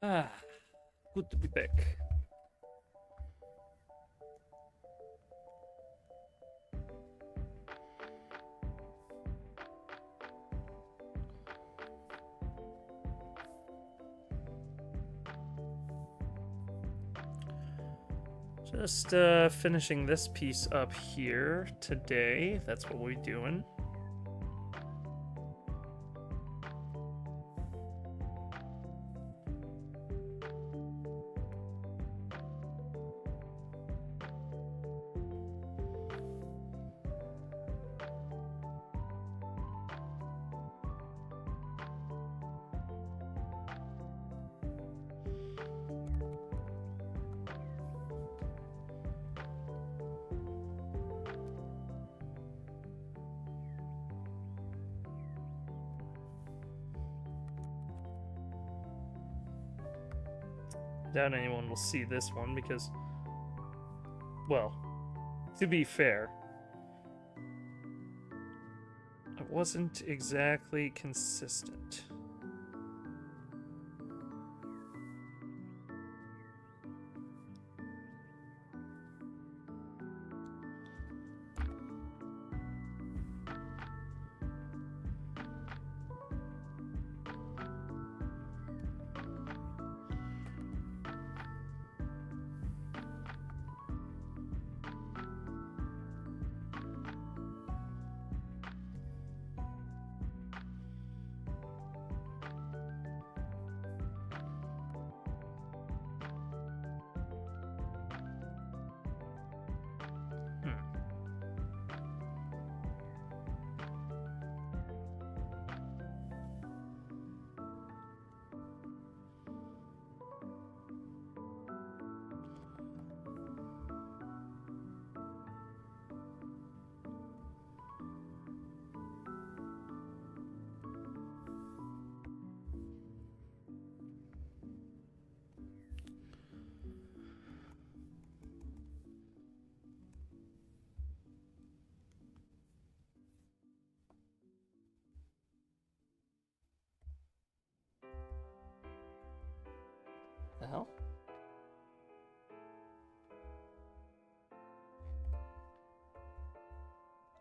Ah, good to be back. Just finishing this piece up here today. That's what we're doing. Doubt anyone will see this one because, well, to be fair, it wasn't exactly consistent. The hell?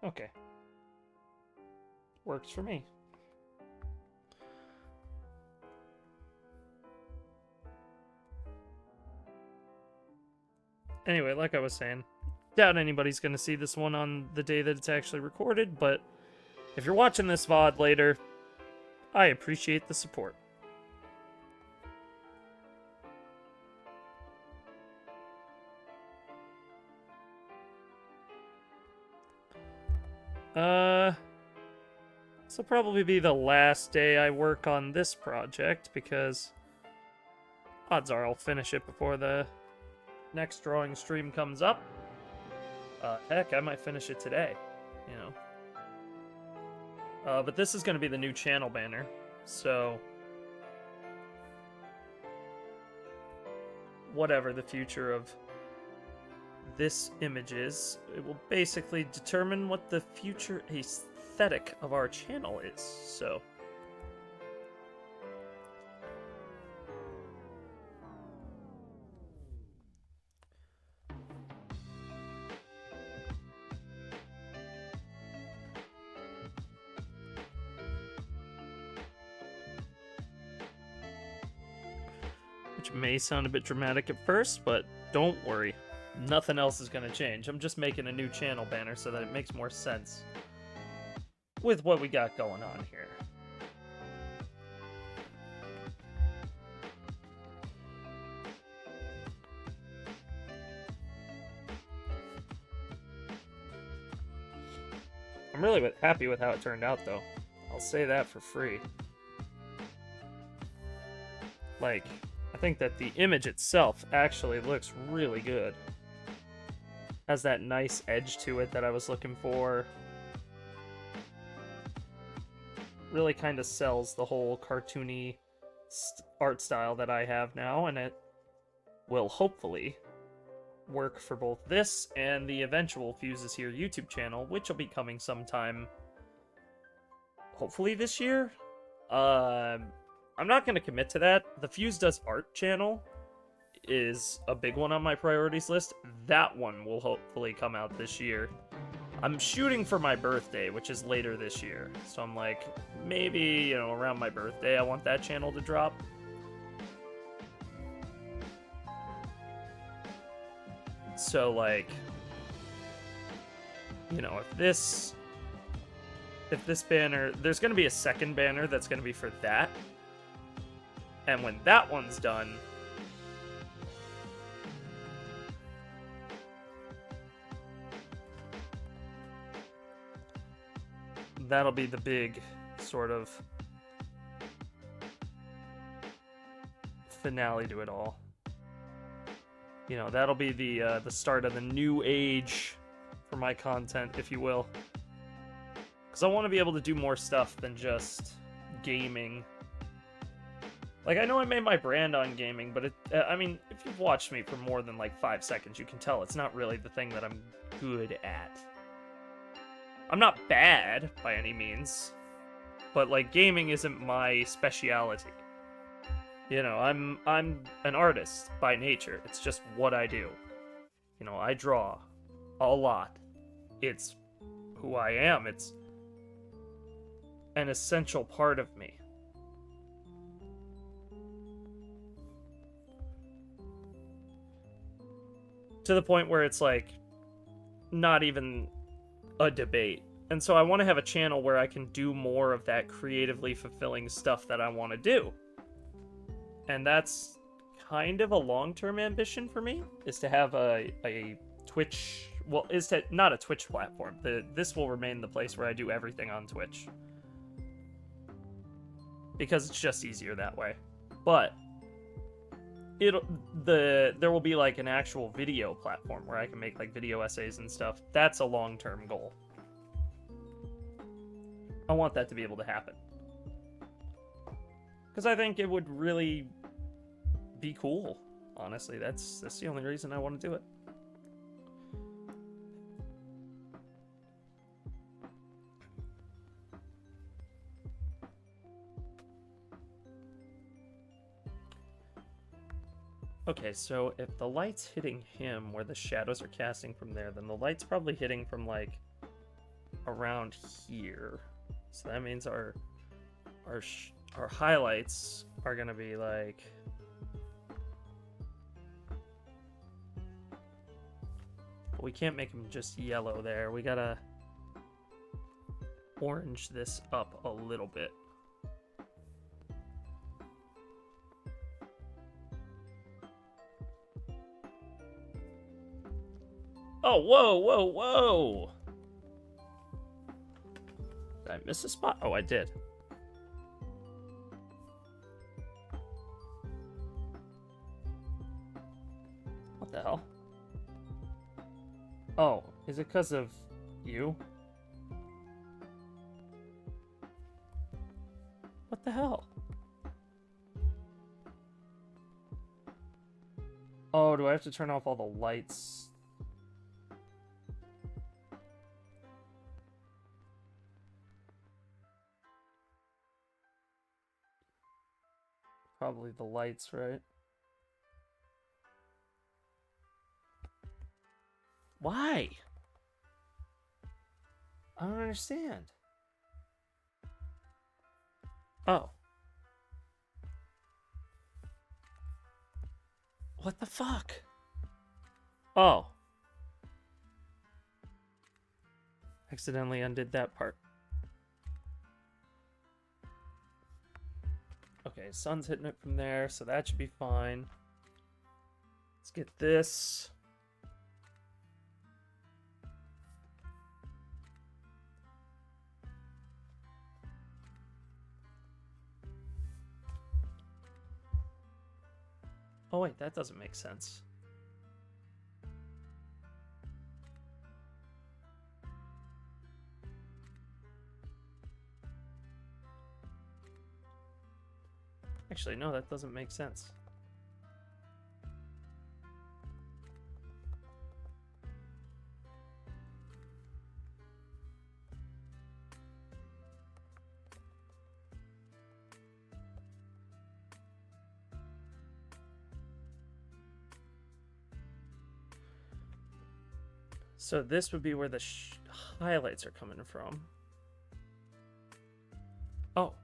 Okay. Works for me. Anyway, like I was saying, doubt anybody's going to see this one on the day that it's actually recorded, but if you're watching this VOD later, I appreciate the support. This will probably be the last day I work on this project because odds are I'll finish it before the next drawing stream comes up. Heck, I might finish it today, you know. But this is going to be the new channel banner, so whatever the future of this image is, it will basically determine what the future aesthetic of our channel is, so... Which may sound a bit dramatic at first, but don't worry. Nothing else is going to change. I'm just making a new channel banner so that it makes more sense with what we got going on here. I'm really happy with how it turned out, though. I'll say that for free. Like, I think that the image itself actually looks really good. Has that nice edge to it that I was looking for. Really kind of sells the whole cartoony art style that I have now, and it will hopefully work for both this and the eventual Fuses Here YouTube channel, which will be coming sometime, hopefully this year. I'm not going to commit to that. The Fuse Does Art channel is a big one on my priorities list. That one will hopefully come out this year. I'm shooting for my birthday, which is later this year. So I'm like, maybe, you know, around my birthday, I want that channel to drop. So, like, you know, if this banner, there's going to be a second banner that's going to be for that. And when that one's done, that'll be the big sort of finale to it all. You know, that'll be the start of the new age for my content, if you will. Because I want to be able to do more stuff than just gaming. Like, I know I made my brand on gaming, but I mean, if you've watched me for more than like 5 seconds, you can tell it's not really the thing that I'm good at. I'm not bad by any means, but like gaming isn't my speciality. You know, I'm an artist by nature. It's just what I do. You know, I draw a lot. It's who I am. It's an essential part of me. To the point where it's like not even a debate. And so I want to have a channel where I can do more of that creatively fulfilling stuff that I want to do. And that's kind of a long-term ambition for me, is to have a Twitch, well, is to not a Twitch platform. This will remain the place where I do everything on Twitch, because it's just easier that way. But there will be like an actual video platform where I can make like video essays and stuff. That's a long-term goal. I want that to be able to happen, because I think it would really be cool. Honestly, that's the only reason I want to do it. Okay, so if the light's hitting him where the shadows are casting from there, then the light's probably hitting from like around here. So that means our highlights are gonna be like, but we can't make them just yellow there. We gotta orange this up a little bit. Oh, whoa, whoa, whoa! Did I miss a spot? Oh, I did. What the hell? Oh, is it because of you? What the hell? Oh, do I have to turn off all the lights? Probably the lights, right? Why? I don't understand. Oh. What the fuck? Oh. Accidentally undid that part. Okay, sun's hitting it from there, so that should be fine. Let's get this. Oh wait, that doesn't make sense. Actually, no, that doesn't make sense. So this would be where the highlights are coming from. Oh.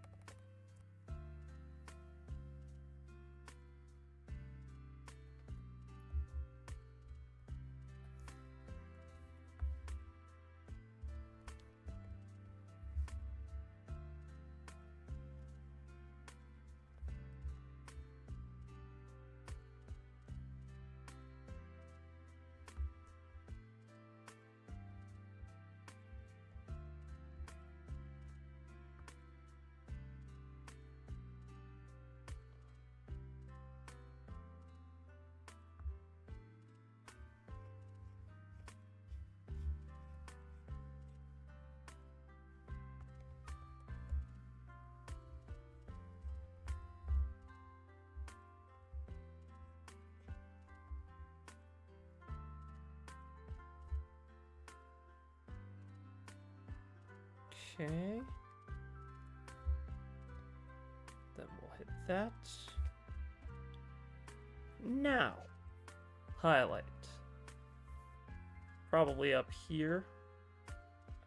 Okay. Then we'll hit that. Now, highlight. Probably up here.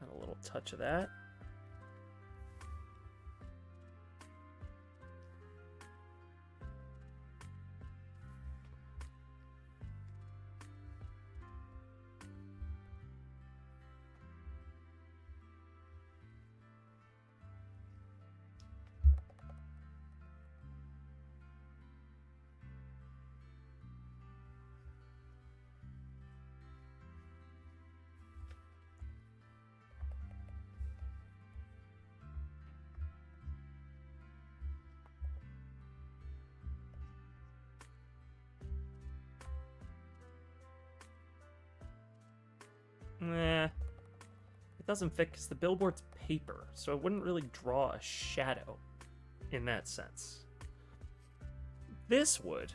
And a little touch of that. Nah, it doesn't fit because the billboard's paper, so it wouldn't really draw a shadow in that sense. This would.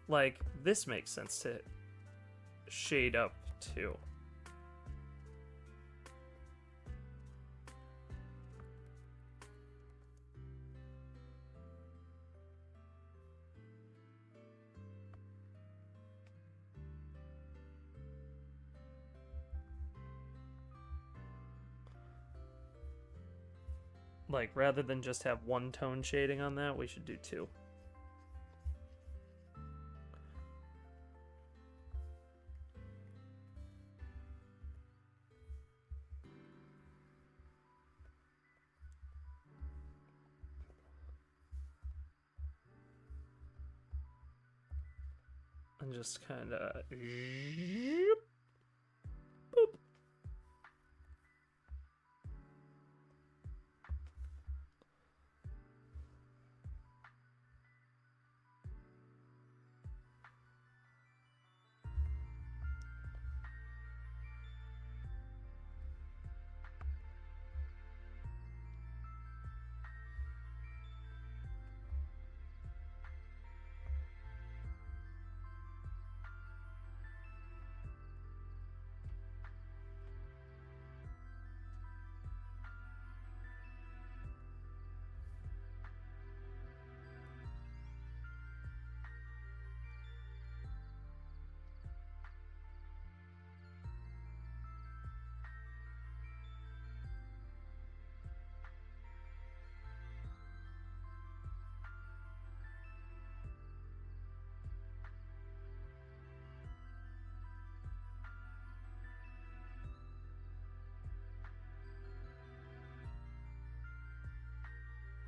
Like, this makes sense to shade up too. Like, rather than just have one tone shading on that, we should do two. And just kind of... Boop.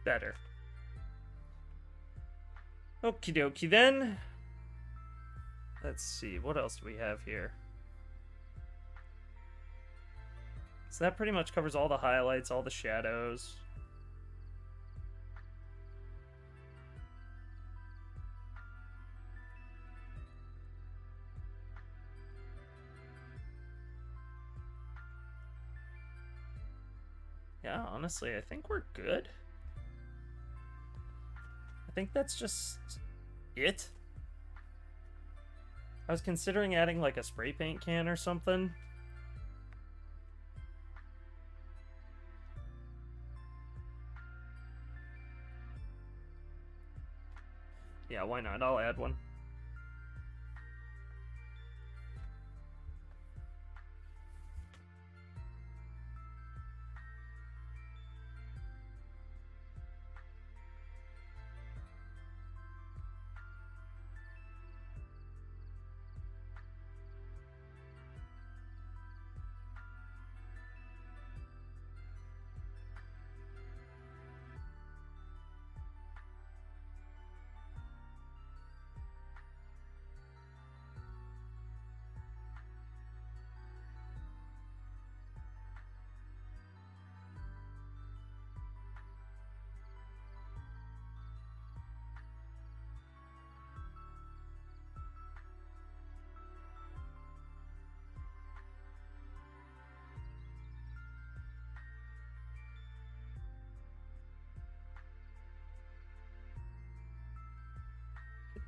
Better. Okie dokie then. Let's see, what else do we have here? So that pretty much covers all the highlights, all the shadows. Yeah, honestly, I think we're good. I think that's just it. I was considering adding like a spray paint can or something. Yeah, why not? I'll add one.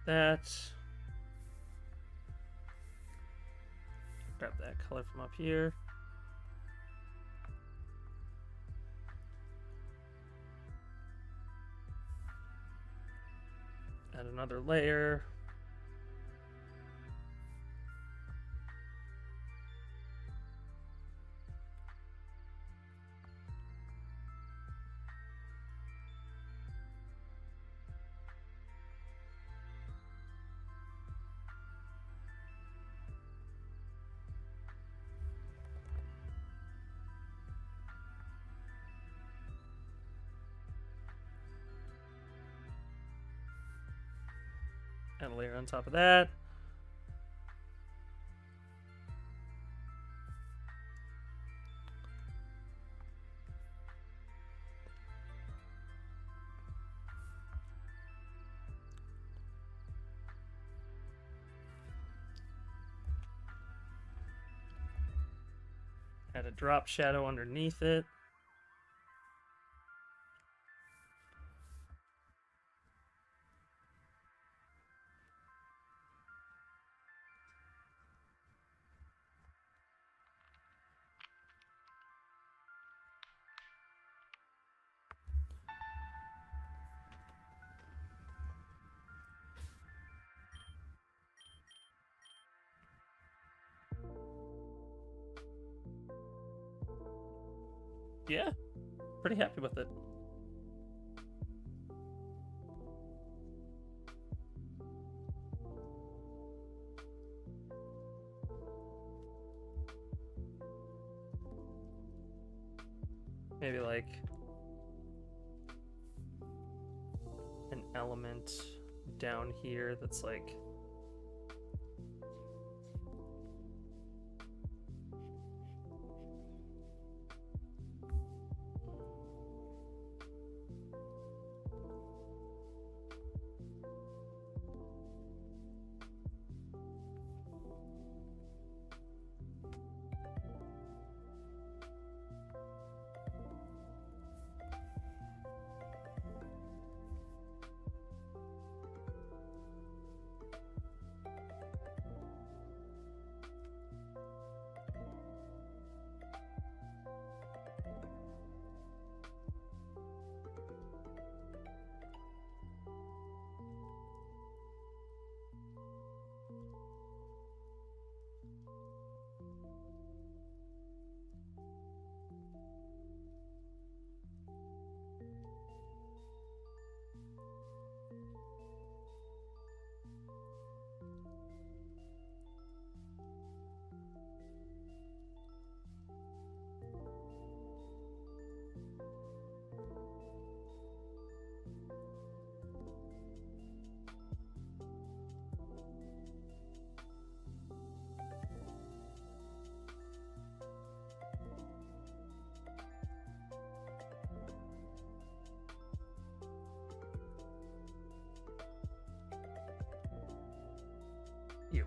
that. Grab that color from up here. Add another layer. Add a layer on top of that. Add a drop shadow underneath it. Yeah, pretty happy with it. Maybe like an element down here that's like you.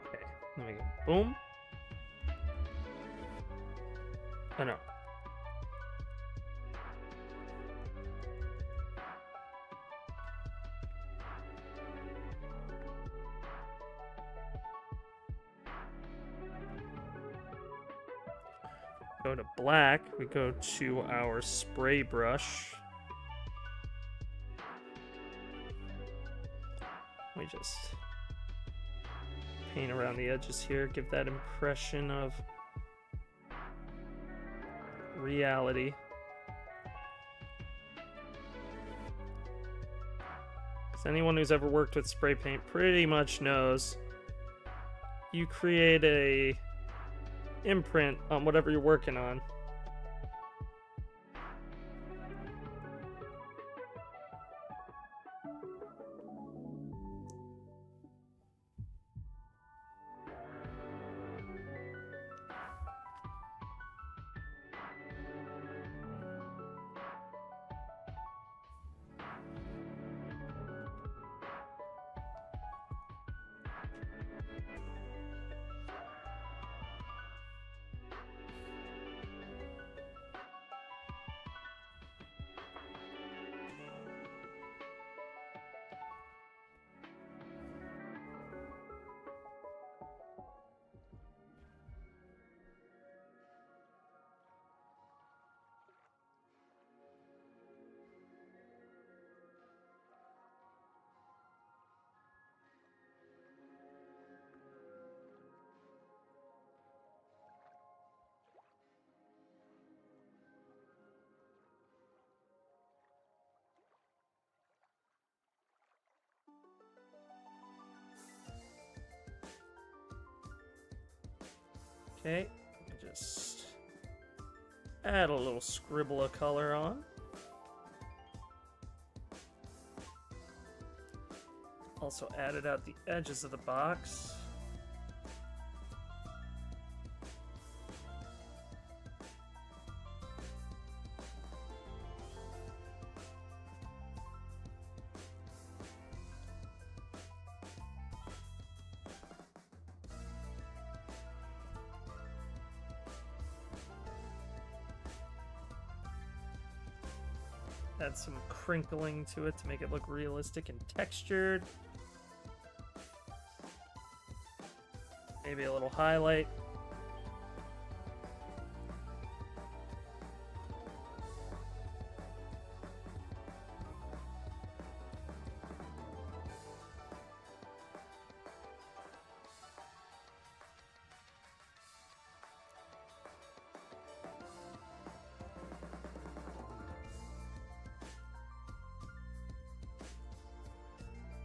Okay, let me go. Boom. Oh no. Go to black, we go to our spray brush. We just paint around the edges here, give that impression of reality. As anyone who's ever worked with spray paint pretty much knows, you create a imprint on whatever you're working on. Okay, just add a little scribble of color on. Also added out the edges of the box. Add some crinkling to it to make it look realistic and textured. Maybe a little highlight.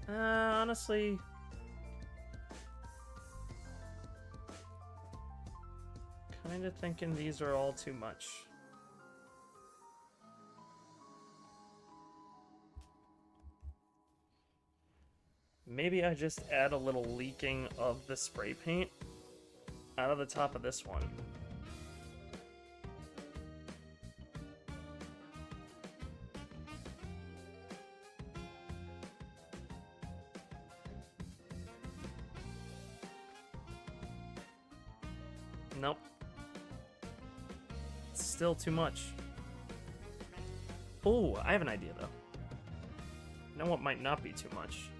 Honestly, kind of thinking these are all too much. Maybe I just add a little leaking of the spray paint out of the top of this one. Nope. It's still too much. Oh, I have an idea though. You know what might not be too much?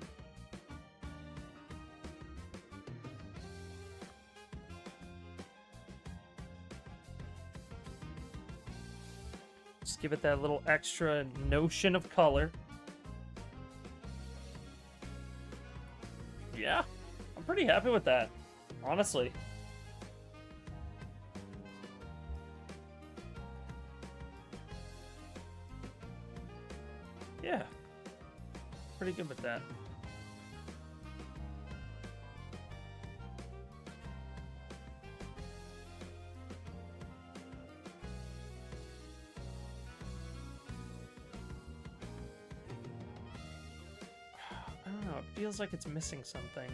Just give it that little extra notion of color. Yeah, I'm pretty happy with that, honestly. Yeah, pretty good with that. I don't know, it feels like it's missing something.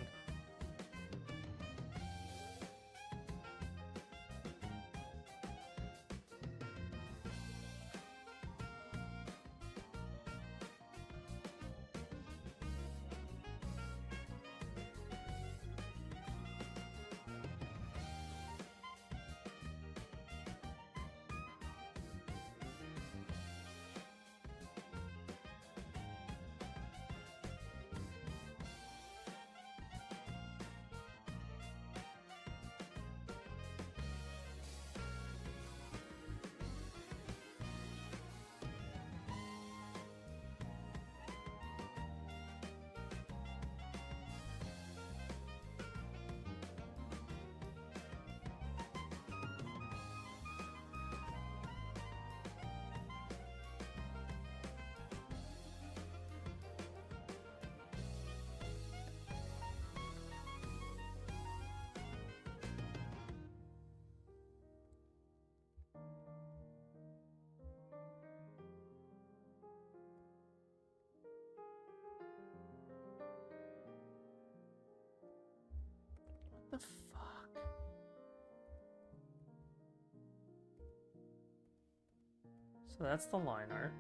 So that's the line art.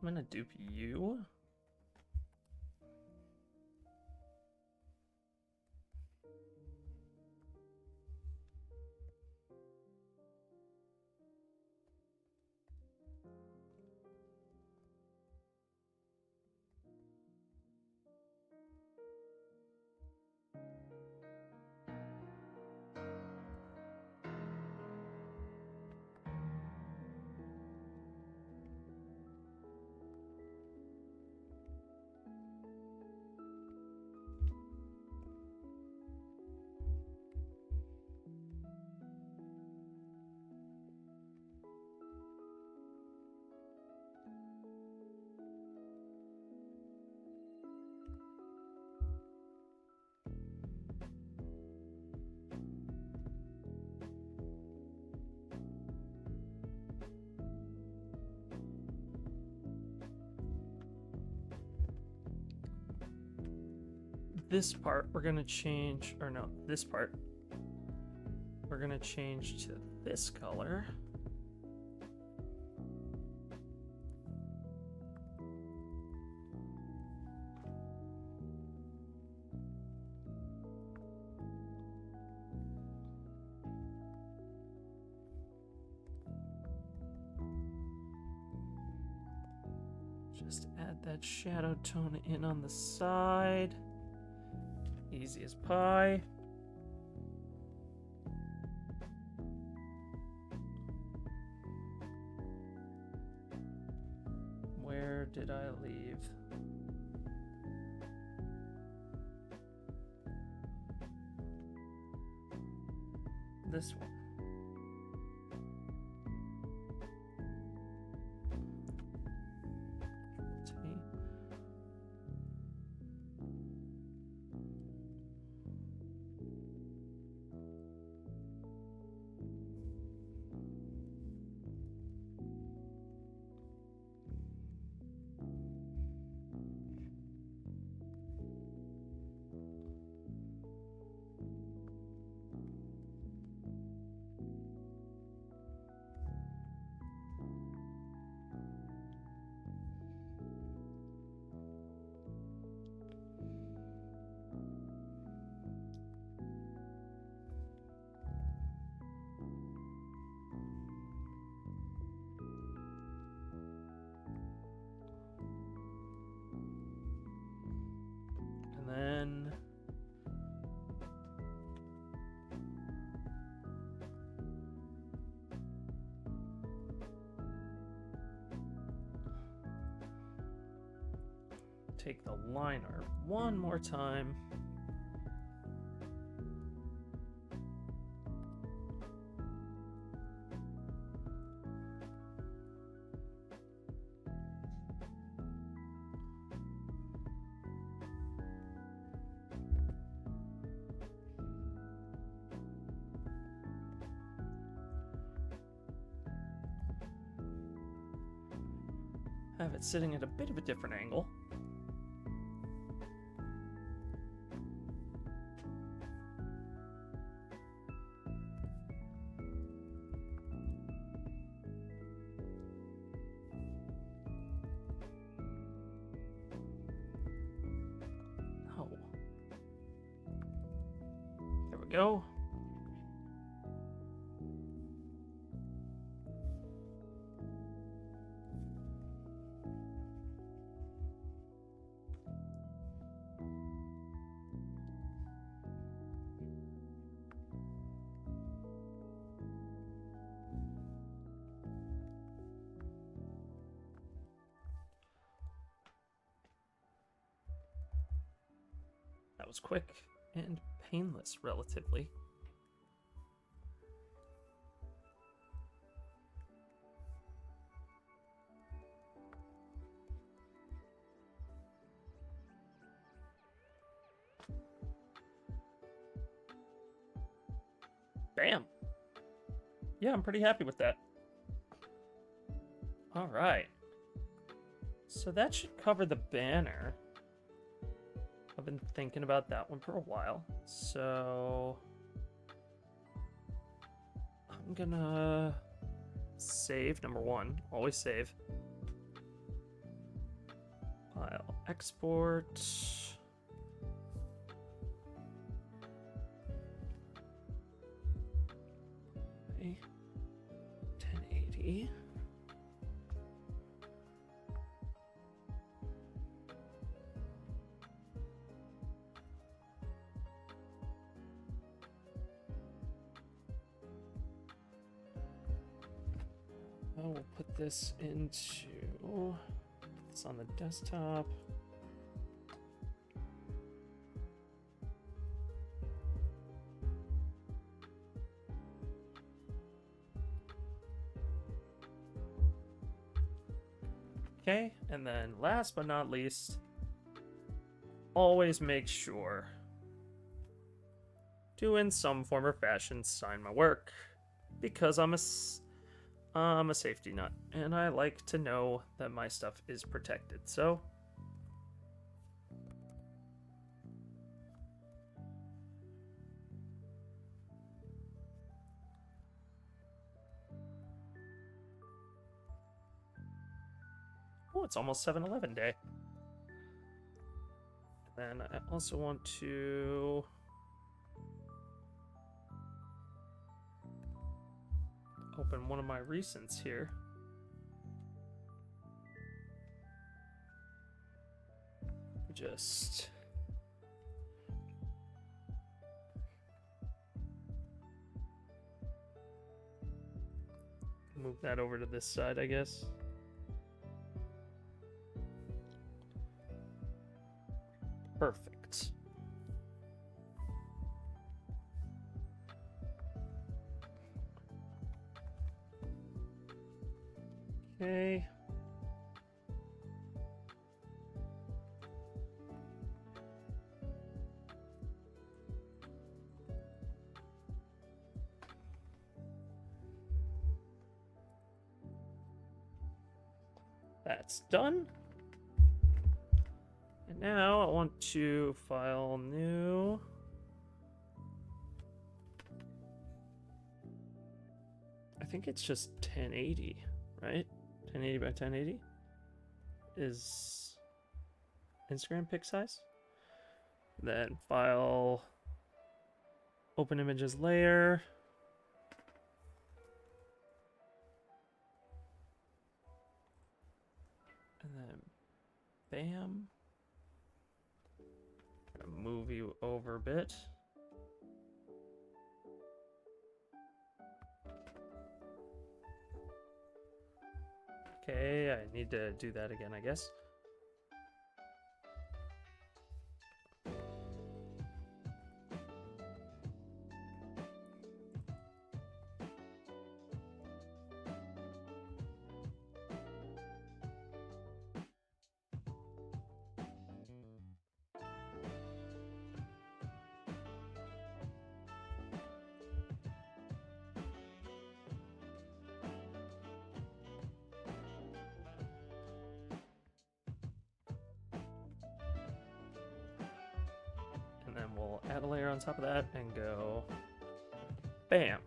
I'm gonna dupe you. This part we're gonna change, or no, this part we're gonna change to this color. Just add that shadow tone in on the side. Easy as pie. Where did I leave? This one. And then take the line art one more time. Have it sitting at a bit of a different angle. Oh. There we go. That was quick and painless, relatively. Bam! Yeah, I'm pretty happy with that. Alright. So that should cover the banner. I've been thinking about that one for a while. So I'm gonna save, number one. Always save. File export. Okay. 1080. We'll put this on the desktop. Okay, and then last but not least, always make sure to, in some form or fashion, sign my work, because I'm a safety nut, and I like to know that my stuff is protected, so... Oh, it's almost 7-Eleven day. Then I also want to... open one of my recents here. Just move that over to this side, I guess. Perfect. Okay. That's done. And now I want to file new. I think it's just 1080, right? 1080 by 1080 is Instagram pic size. Then file, open images layer. And then bam. Gonna move you over a bit. Okay, I need to do that again, I guess. And then we'll add a layer on top of that and go bam.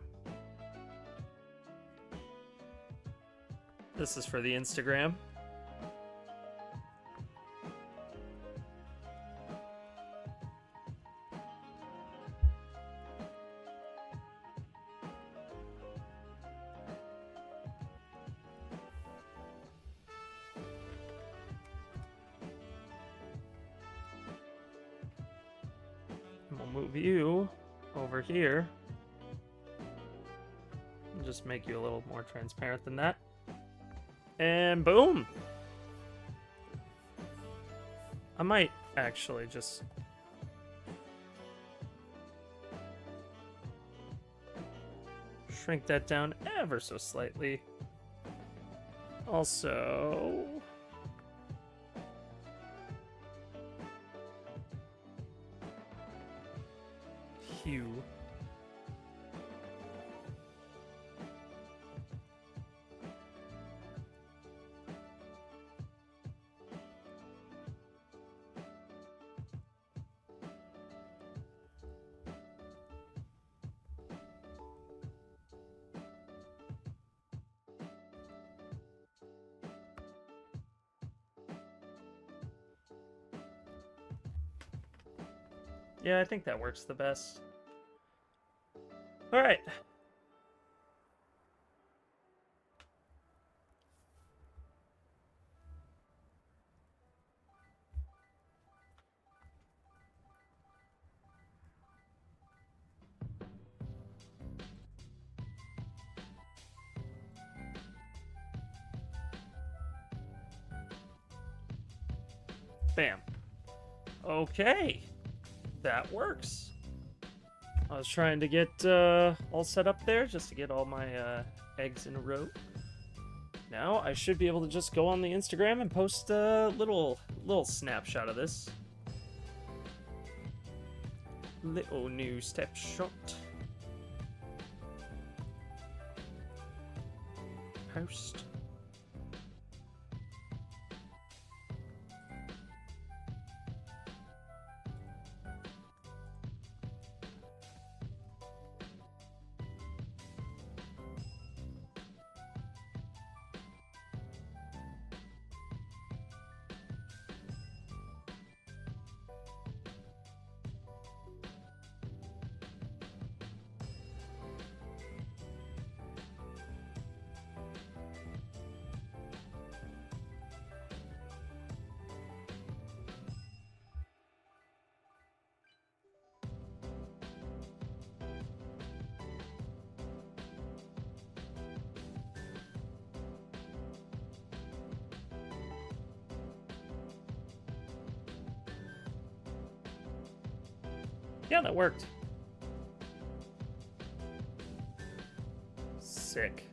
This is for the Instagram. We'll move you over here. And just make you a little more transparent than that. And boom! I might actually just shrink that down ever so slightly. Also... hue. Yeah, I think that works the best. All right. Bam. Okay. That works. I was trying to get all set up there just to get all my eggs in a row. Now I should be able to just go on the Instagram and post a little snapshot of this. Little new step shot. Post. Yeah, that worked. Sick.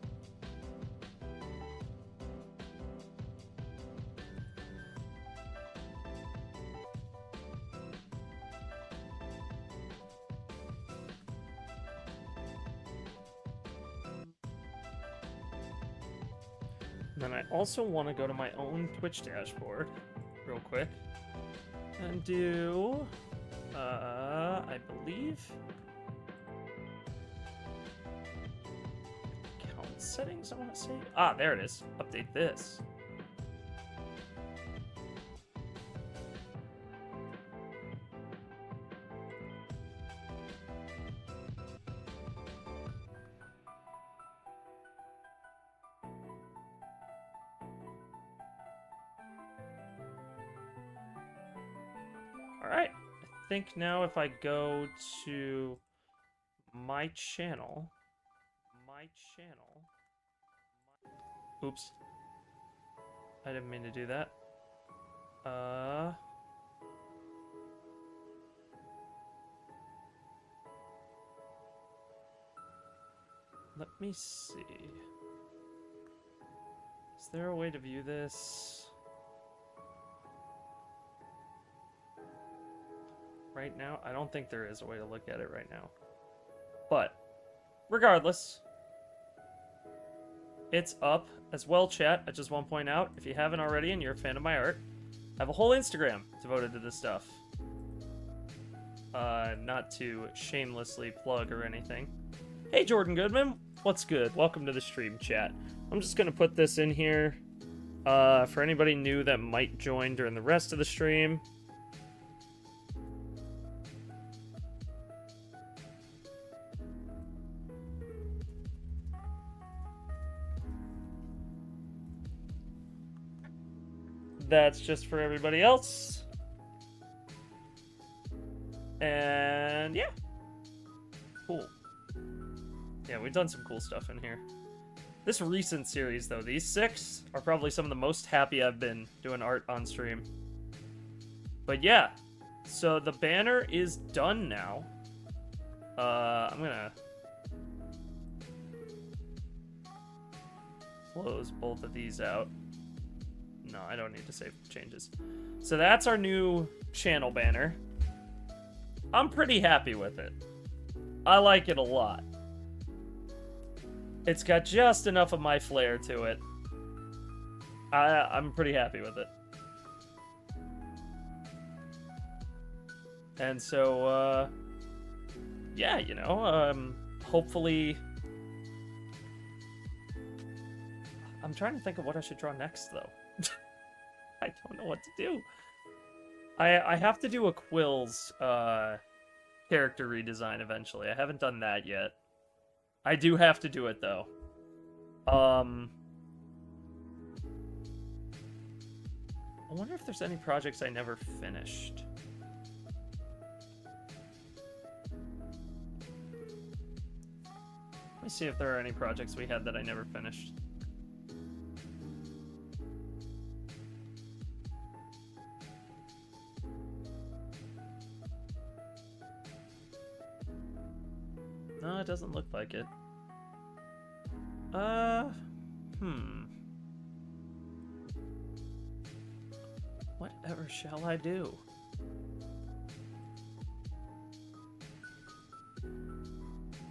Then I also want to go to my own Twitch dashboard real quick and do, I believe, account settings, I want to say. Ah, there it is. Update this. Alright, I think now if I go to my channel, oops, I didn't mean to do that. Let me see. Is there a way to view this? Right now? I don't think there is a way to look at it right now. But, regardless, it's up as well, chat. I just want to point out, if you haven't already and you're a fan of my art, I have a whole Instagram devoted to this stuff. Not to shamelessly plug or anything. Hey, Jordan Goodman. What's good? Welcome to the stream, chat. I'm just going to put this in here for anybody new that might join during the rest of the stream. That's just for everybody else. And yeah. Cool. Yeah, we've done some cool stuff in here. This recent series, though, these 6 are probably some of the most happy I've been doing art on stream. But yeah, so the banner is done now. I'm gonna close both of these out. No, I don't need to save changes. So that's our new channel banner. I'm pretty happy with it. I like it a lot. It's got just enough of my flair to it. I'm pretty happy with it. And so, yeah, you know, hopefully... I'm trying to think of what I should draw next, though. I don't know what to do. I have to do a Quills character redesign eventually. I haven't done that yet. I do have to do it, though. I wonder if there's any projects I never finished. Let me see if there are any projects we had that I never finished. No, it doesn't look like it. Whatever shall I do?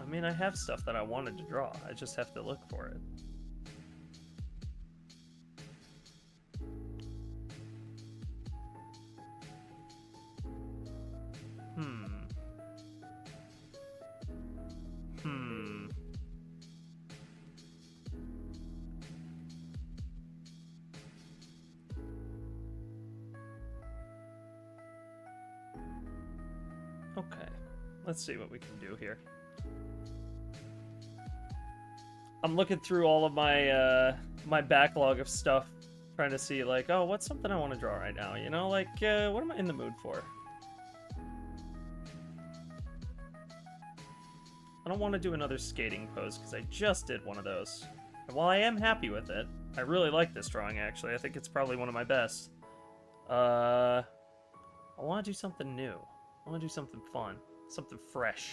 I mean, I have stuff that I wanted to draw. I just have to look for it. Okay, let's see what we can do here. I'm looking through all of my my backlog of stuff, trying to see like, oh, what's something I want to draw right now? You know, like, what am I in the mood for? I don't want to do another skating pose because I just did one of those. And while I am happy with it, I really like this drawing actually. I think it's probably one of my best. I want to do something new. I want to do something fun, something fresh.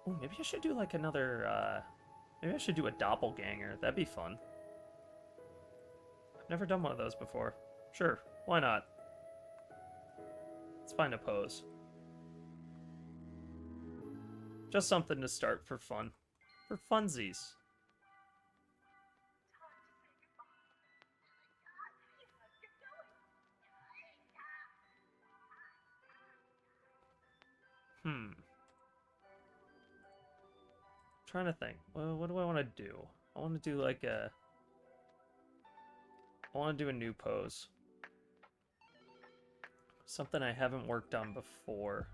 Oh, maybe I should do like another, maybe I should do a doppelganger. That'd be fun. I've never done one of those before. Sure, why not? Let's find a pose. Just something to start for fun. For funsies. Trying to think. Well, what do I want to do? I want to do like a... I want to do a new pose. Something I haven't worked on before.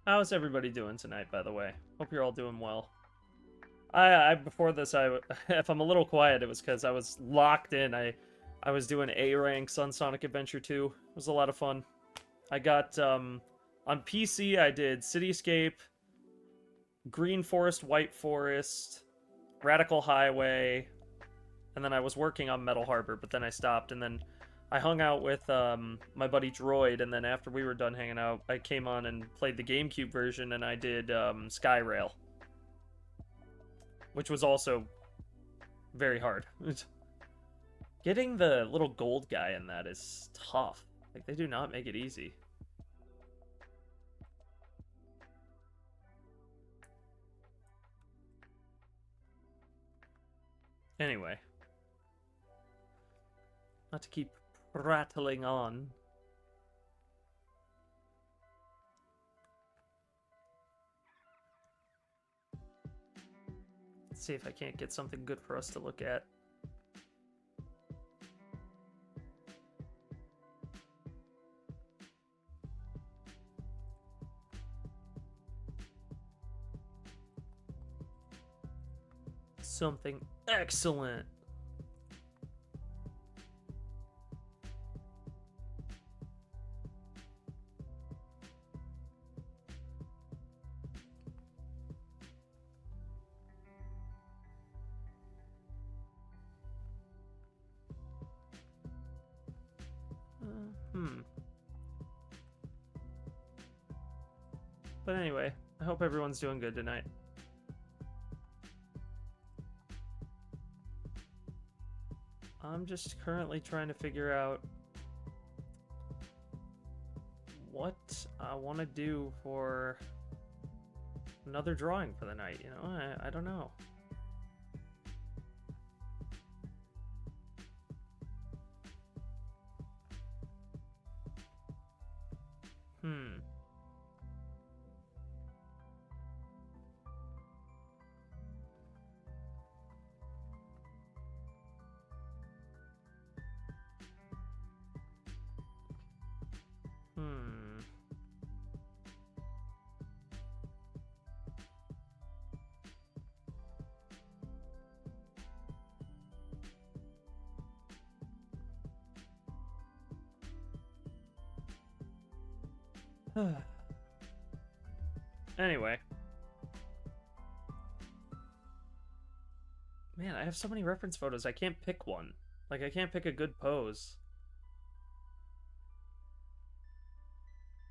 How's everybody doing tonight, by the way? Hope you're all doing well. Before this, if I'm a little quiet, it was because I was locked in. I was doing A ranks on Sonic Adventure 2. It was a lot of fun. I got, on PC, I did Cityscape, Green Forest, White Forest, Radical Highway, and then I was working on Metal Harbor, but then I stopped, and then I hung out with my buddy Droid, and then after we were done hanging out, I came on and played the GameCube version, and I did Skyrail, which was also very hard. Getting the little gold guy in that is tough. Like, they do not make it easy. Anyway. Not to keep prattling on. Let's see if I can't get something good for us to look at. something excellent. But anyway, I hope everyone's doing good tonight. I'm just currently trying to figure out what I want to do for another drawing for the night, you know? I don't know. Anyway. Man, I have so many reference photos, I can't pick one. Like, I can't pick a good pose.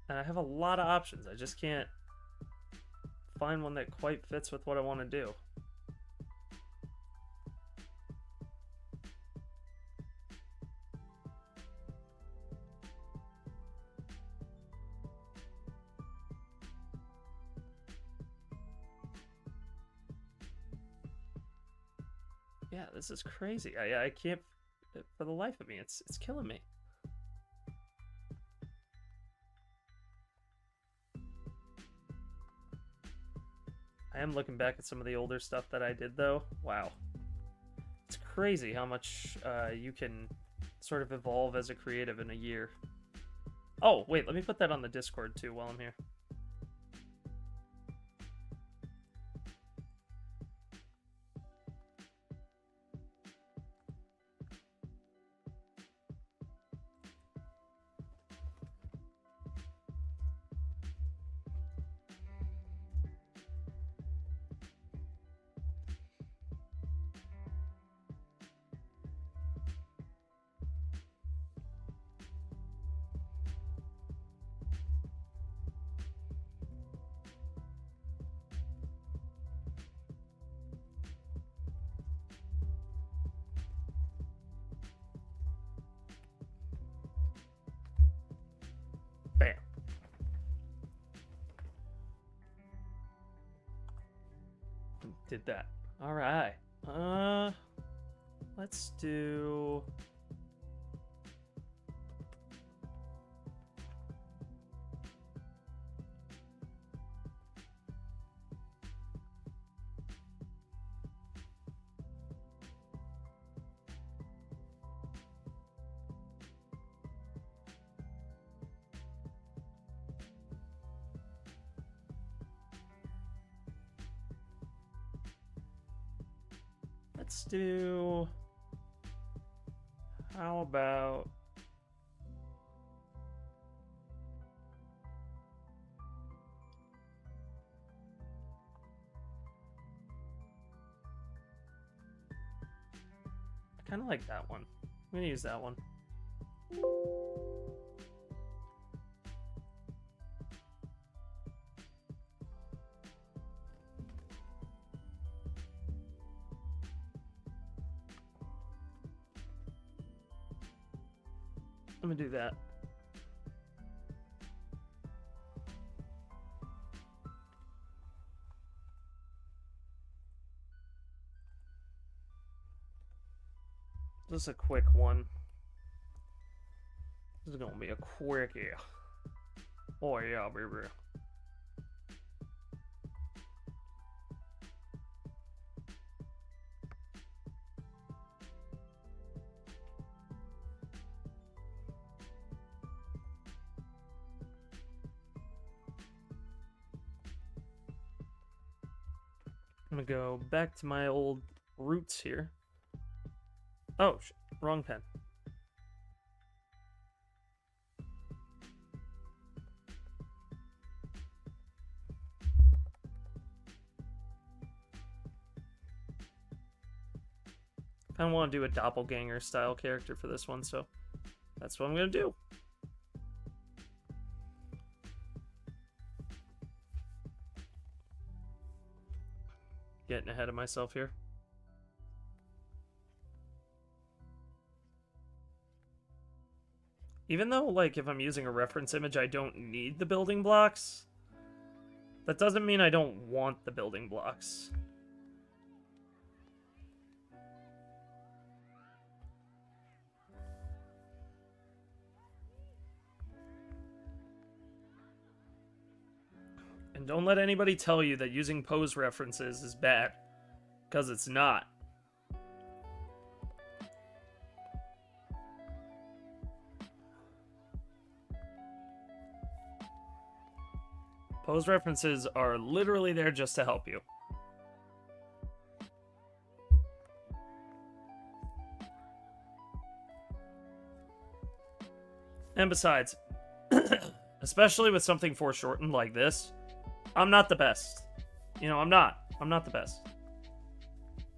And I have a lot of options, I just can't find one that quite fits with what I want to do. Yeah, this is crazy. I can't, for the life of me, it's killing me. I am looking back at some of the older stuff that I did, though. Wow. It's crazy how much you can sort of evolve as a creative in a year. Oh, wait, let me put that on the Discord, too, while I'm here. Bam. Did that. All right. Let's do... Let's do... How about... I kind of like that one. I'm gonna use that one. I'm gonna do that. This is a quick one. This is gonna be a quickie. Oh yeah, baby. I'm gonna go back to my old roots here. Oh, wrong pen. I don't want to do a doppelganger style character for this one, so that's what I'm going to do. Getting ahead of myself here. Even though, like, if I'm using a reference image, I don't need the building blocks, that doesn't mean I don't want the building blocks. And don't let anybody tell you that using pose references is bad, because it's not. Pose references are literally there just to help you. And besides, especially with something foreshortened like this, I'm not the best. You know, I'm not the best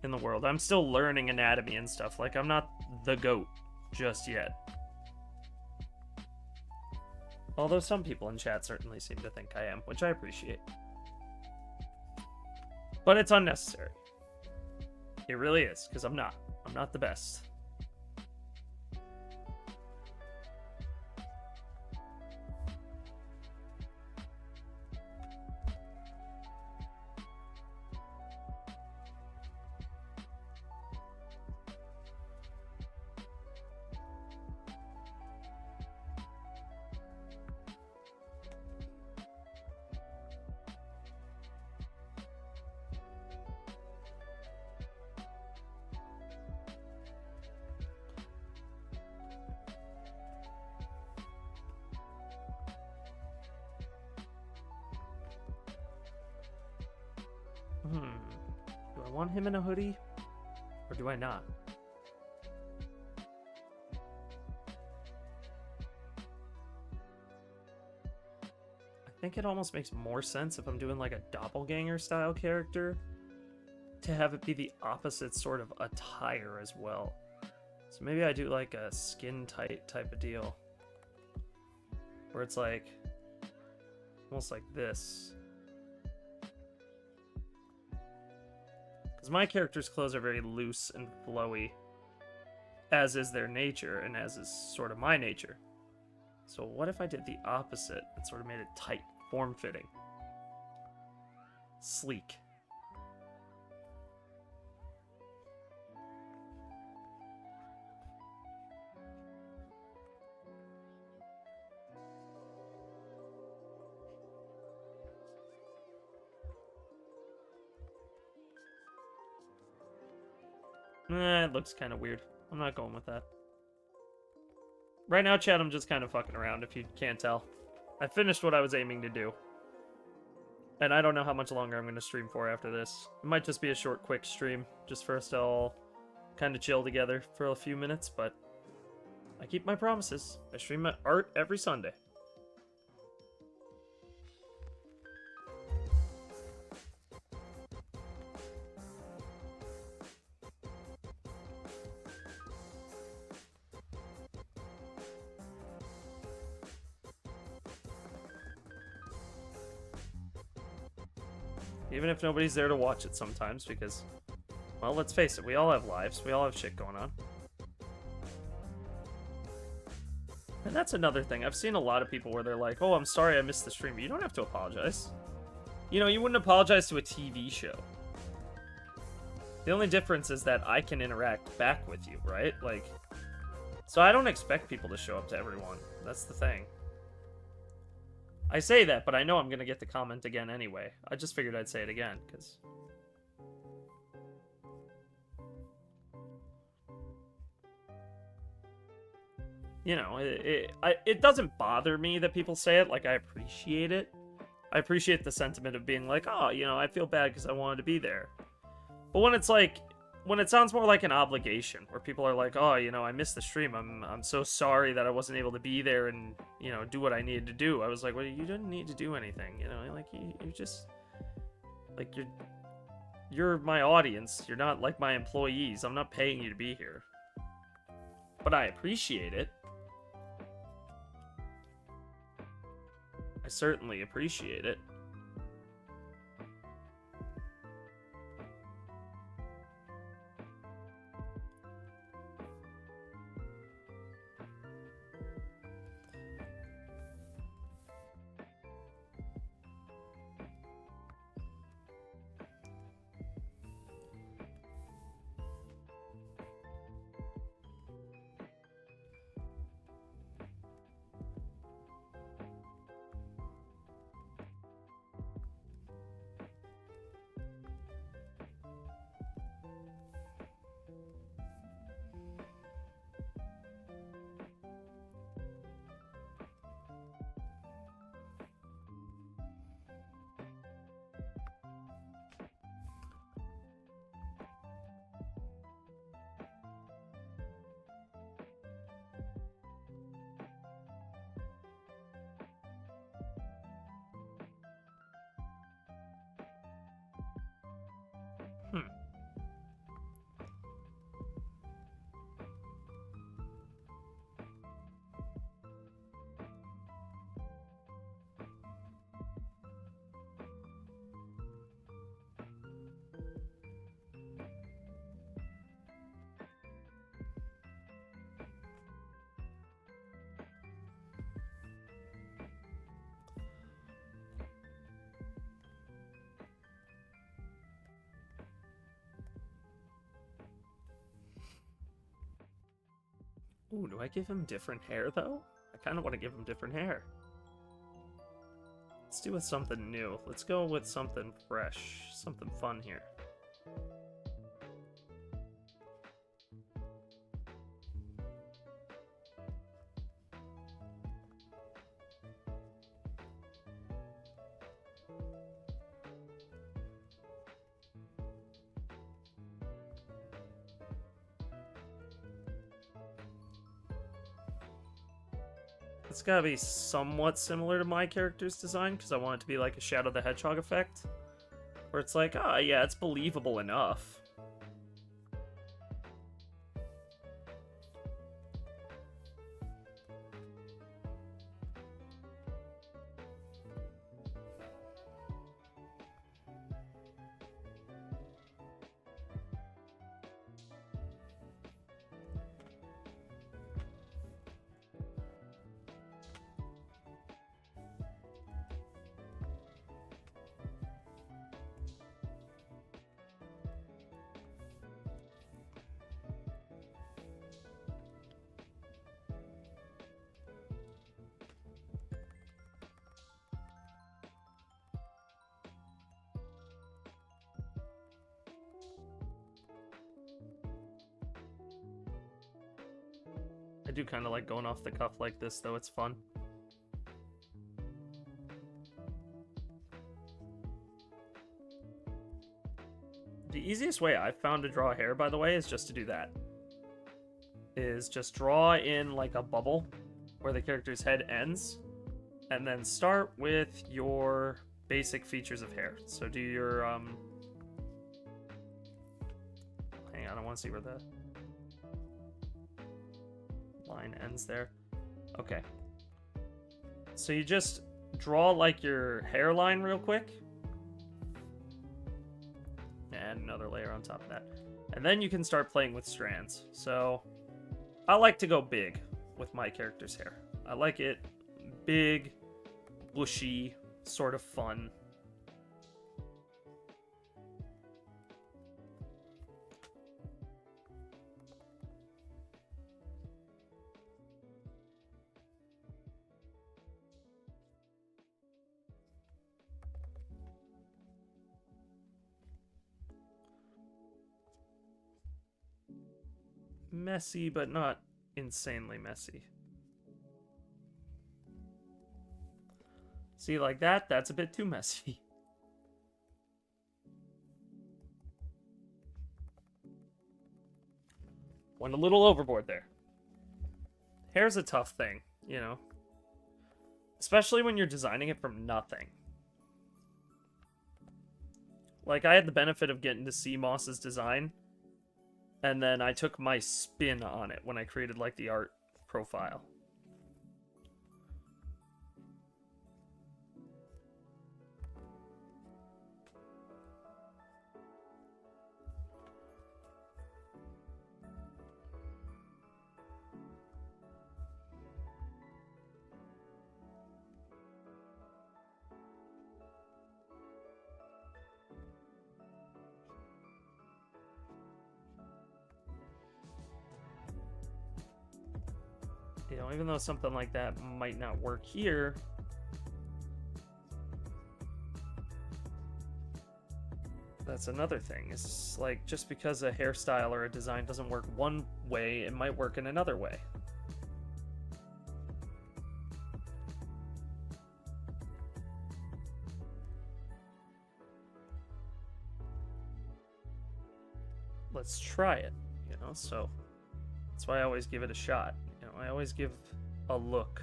in the world. I'm still learning anatomy and stuff. Like, I'm not the GOAT just yet. Although some people in chat certainly seem to think I am, which I appreciate. But it's unnecessary. It really is, because I'm not. I'm not the best. Do I want him in a hoodie? Or do I not? I think it almost makes more sense if I'm doing like a doppelganger style character to have it be the opposite sort of attire as well. So maybe I do like a skin tight type of deal. Where it's like almost like this. Because my character's clothes are very loose and flowy, as is their nature, and as is sort of my nature. So what if I did the opposite and sort of made it tight, form-fitting, sleek? It looks kind of weird. I'm not going with that. Right now, chat, I'm just kind of fucking around, if you can't tell. I finished what I was aiming to do. And I don't know how much longer I'm going to stream for after this. It might just be a short, quick stream, just for us to all kind of chill together for a few minutes, but I keep my promises. I stream my art every Sunday. Even if nobody's there to watch it sometimes, because, well, let's face it, we all have lives. We all have shit going on. And that's another thing. I've seen a lot of people where they're like, oh, I'm sorry I missed the stream. You don't have to apologize. You know, you wouldn't apologize to a TV show. The only difference is that I can interact back with you, right? Like, so I don't expect people to show up to everyone. That's the thing. I say that, but I know I'm going to get the comment again anyway. I just figured I'd say it again, because... You know, it doesn't bother me that people say it. Like, I appreciate it. I appreciate the sentiment of being like, oh, you know, I feel bad because I wanted to be there. But when it's like, when it sounds more like an obligation, where people are like, "Oh, you know, I missed the stream. I'm so sorry that I wasn't able to be there and, you know, do what I needed to do." I was like, "Well, you didn't need to do anything, you know? Like you just like you're my audience. You're not like my employees. I'm not paying you to be here." But I appreciate it. I certainly appreciate it. Hmm. Ooh, do I give him different hair, though? I kind of want to give him different hair. Let's do with something new. Let's go with something fresh. Something fun here. It's gotta be somewhat similar to my character's design, because I want it to be like a Shadow the Hedgehog effect. Where it's like, ah, yeah, it's believable enough. I do kind of like going off the cuff like this, though. It's fun. The easiest way I've found to draw hair, by the way, is just to do that. Is just draw in like a bubble where the character's head ends, and then start with your basic features of hair. So do your, hang on, I want to see where the line ends there. Okay. So you just draw like your hairline real quick. And another layer on top of that. And then you can start playing with strands. So I like to go big with my character's hair. I like it big, bushy, sort of fun. Messy, but not insanely messy. See, like that? That's a bit too messy. Went a little overboard there. Hair's a tough thing, you know. Especially when you're designing it from nothing. Like, I had the benefit of getting to see Moss's design, and then I took my spin on it when I created, like, the art profile. You know, even though something like that might not work here, that's another thing. It's like, just because a hairstyle or a design doesn't work one way, it might work in another way. Let's try it, you know, so that's why I always give it a shot. You know, I always give a look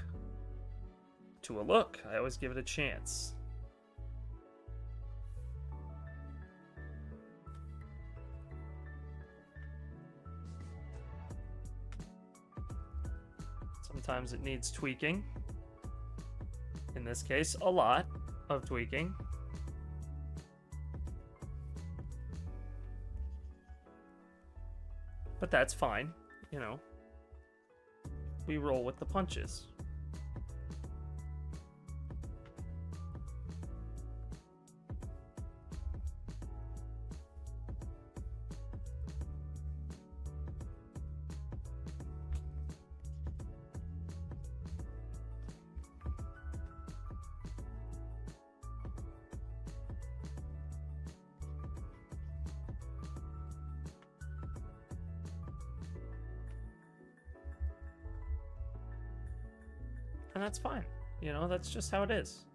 to a look. I always give it a chance. Sometimes it needs tweaking. In this case, a lot of tweaking. But that's fine, you know. We roll with the punches. And that's fine. You know, that's just how it is.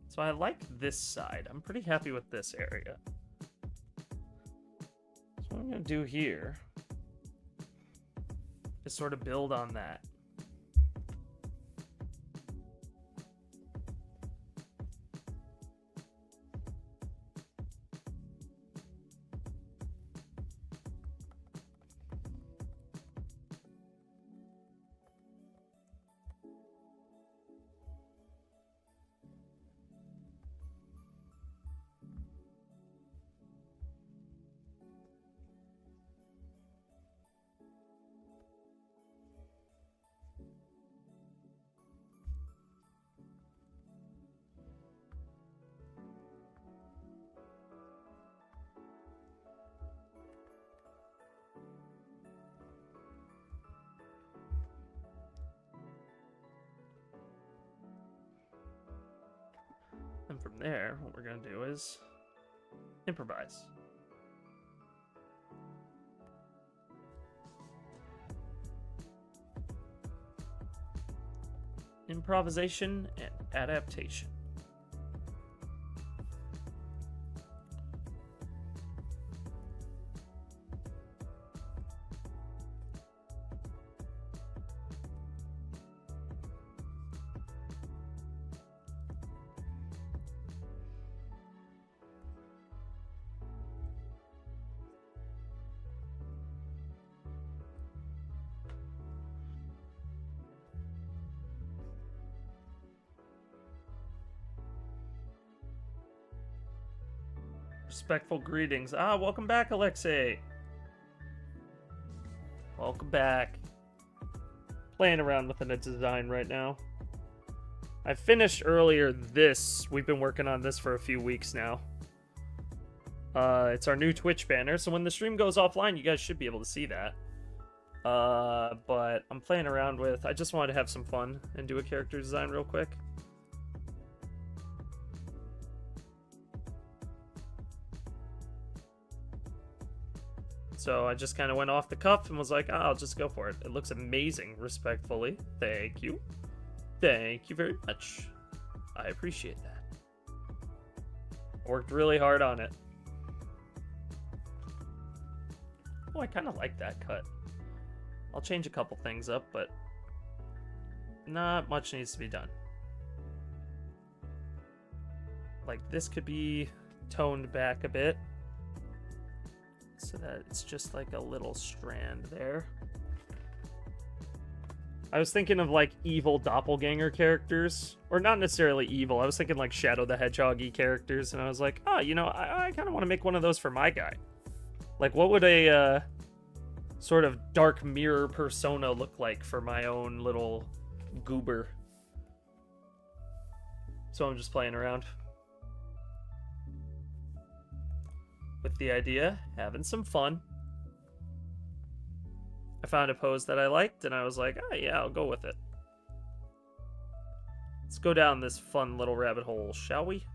So I like this side. I'm pretty happy with this area. So what I'm going to do here is sort of build on that. And from there, what we're going to do is improvise. Improvisation and adaptation. Respectful greetings. Ah, welcome back, Alexei. Welcome back. Playing around with a design right now. I finished earlier this. We've been working on this for a few weeks now. It's our new Twitch banner, so when the stream goes offline, you guys should be able to see that. But I'm playing around with... I just wanted to have some fun and do a character design real quick. So I just kind of went off the cuff and was like, oh, I'll just go for it. It looks amazing, respectfully. Thank you. Thank you very much. I appreciate that. Worked really hard on it. Oh, I kind of like that cut. I'll change a couple things up, but not much needs to be done. Like, this could be toned back a bit so that it's just like a little strand there. I was thinking of like evil doppelganger characters, or not necessarily evil. I was thinking like Shadow the Hedgehog-y characters, and I was like, oh, you know, I kind of want to make one of those for my guy. Like, what would a sort of dark mirror persona look like for my own little goober? So I'm just playing around with the idea, having some fun. I found a pose that I liked, and I was like, oh yeah, I'll go with it. Let's go down this fun little rabbit hole, shall we?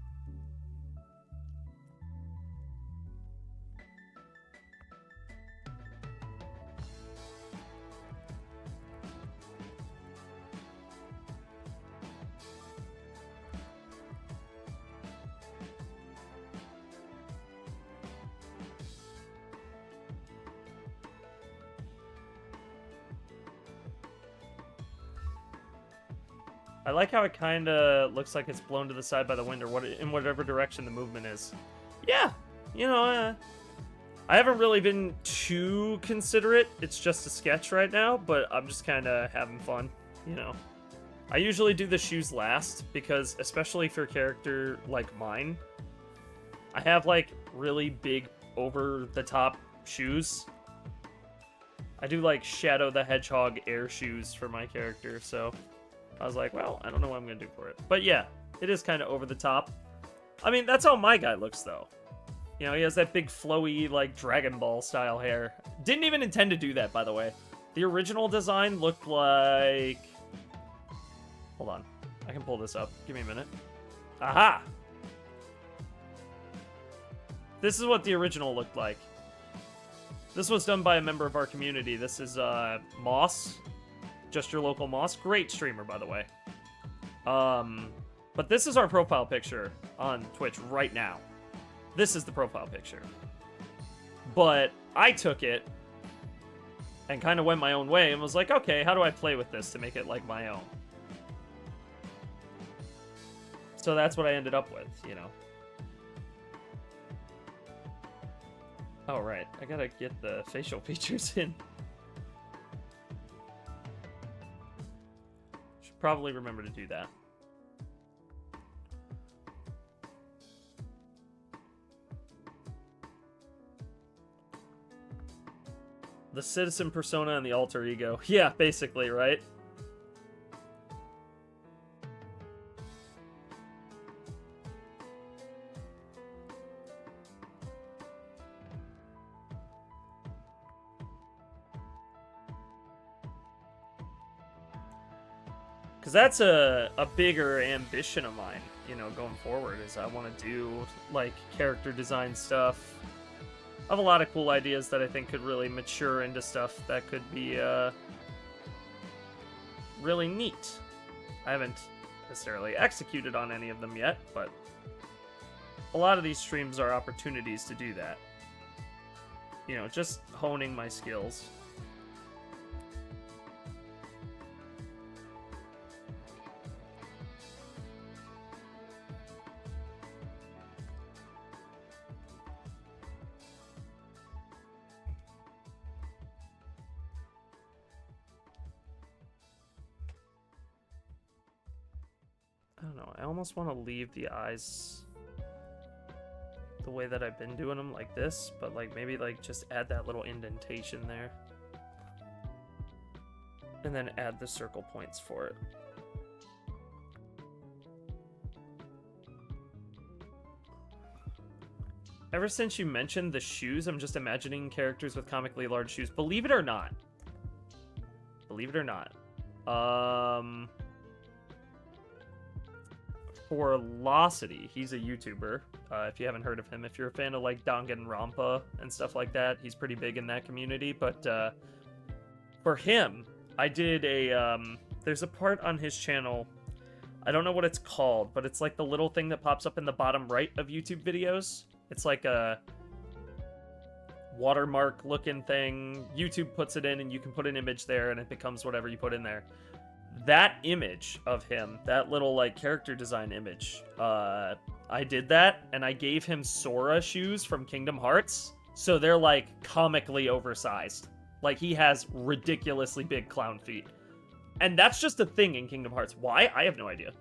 I like how it kind of looks like it's blown to the side by the wind, or in whatever direction the movement is. Yeah, you know, I haven't really been too considerate. It's just a sketch right now, but I'm just kind of having fun, you know. I usually do the shoes last because, especially for a character like mine, I have like really big over-the-top shoes. I do like Shadow the Hedgehog air shoes for my character, so I was like, well, I don't know what I'm going to do for it. But yeah, it is kind of over the top. I mean, that's how my guy looks, though. You know, he has that big flowy, like, Dragon Ball style hair. Didn't even intend to do that, by the way. The original design looked like... Hold on. I can pull this up. Give me a minute. Aha! This is what the original looked like. This was done by a member of our community. This is Moss. Just Your Local Moss. Great streamer, by the way. But this is our profile picture on Twitch right now. This is the profile picture. But I took it and kind of went my own way and was like, okay, how do I play with this to make it like my own? So that's what I ended up with, you know. Oh, right. I gotta get the facial features in. Probably remember to do that. The citizen persona and the alter ego. Yeah, basically, right? Because that's a bigger ambition of mine, you know, going forward, is I want to do, like, character design stuff. I have a lot of cool ideas that I think could really mature into stuff that could be, really neat. I haven't necessarily executed on any of them yet, but a lot of these streams are opportunities to do that. You know, just honing my skills. I don't know, I almost want to leave the eyes the way that I've been doing them, like this, but like maybe like just add that little indentation there. And then add the circle points for it. Ever since you mentioned the shoes, I'm just imagining characters with comically large shoes. Believe it or not. Believe it or not. Forlocity, he's a YouTuber. if you haven't heard of him. If you're a fan of like Danganronpa and stuff like that, he's pretty big in that community. But for him, I did a there's a part on his channel, I don't know what it's called, but it's like the little thing that pops up in the bottom right of YouTube videos. It's like a watermark looking thing. YouTube puts it in and you can put an image there and it becomes whatever you put in there. That image of him, that little like character design image, I did that and I gave him Sora shoes from Kingdom Hearts. So they're like comically oversized. Like he has ridiculously big clown feet. And that's just a thing in Kingdom Hearts. Why? I have no idea.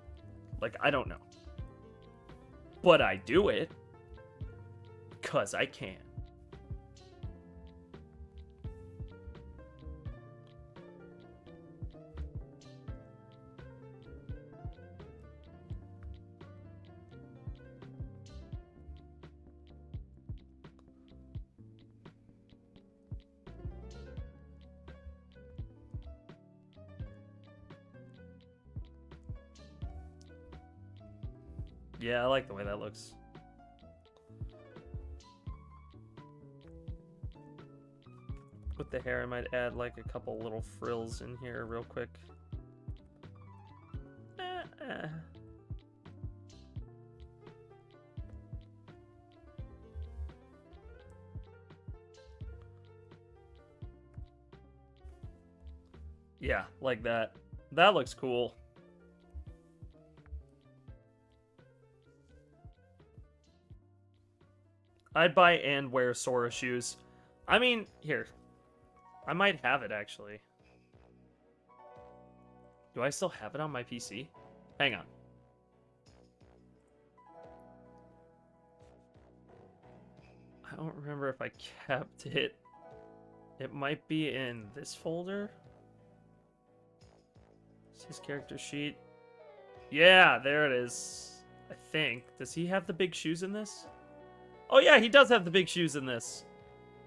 Like, I don't know. But I do it. 'Cause I can. Yeah, I like the way that looks. With the hair, I might add like a couple little frills in here real quick. Yeah, like that. That looks cool. I'd buy and wear Sora shoes. I mean, here. I might have it, actually. Do I still have it on my PC? Hang on. I don't remember if I kept it. It might be in this folder. Is his character sheet? Yeah, there it is. I think. Does he have the big shoes in this? Oh yeah, he does have the big shoes in this.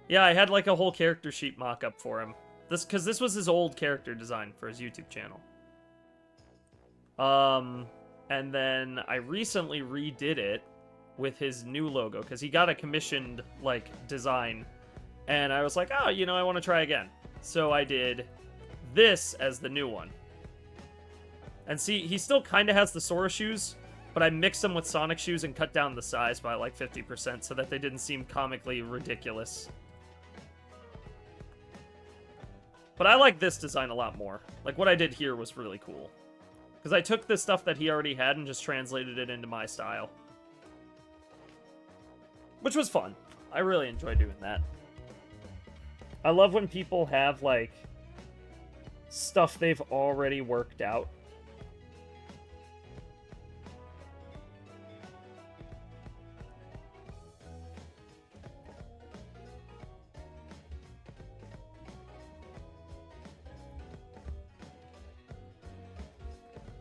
Yeah, I had like a whole character sheet mock-up for him. Because this was his old character design for his YouTube channel. And then I recently redid it with his new logo, because he got a commissioned, like, design. And I was like, oh, you know, I want to try again. So I did this as the new one. And see, he still kind of has the Sora shoes, but I mixed them with Sonic shoes and cut down the size by like 50% so that they didn't seem comically ridiculous. But I like this design a lot more. Like, what I did here was really cool. Because I took the stuff that he already had and just translated it into my style. Which was fun. I really enjoy doing that. I love when people have, like, stuff they've already worked out.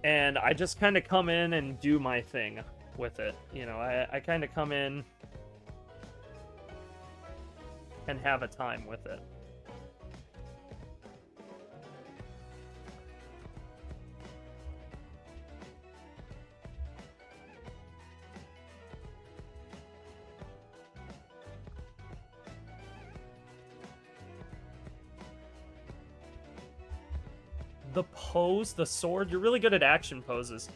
And I just kind of come in and do my thing with it. You know, I kind of come in and have a time with it. The pose, the sword, you're really good at action poses.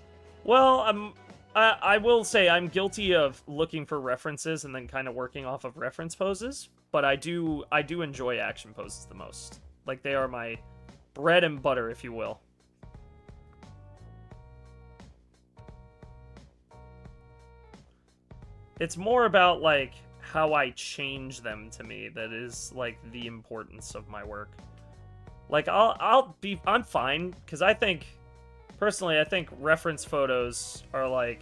Well, I will say I'm guilty of looking for references and then kind of working off of reference poses, but I do enjoy action poses the most. Like, they are my bread and butter, if you will. It's more about, like, how I change them to me that is, like, the importance of my work. Like, I'm fine, because personally, I think reference photos are, like,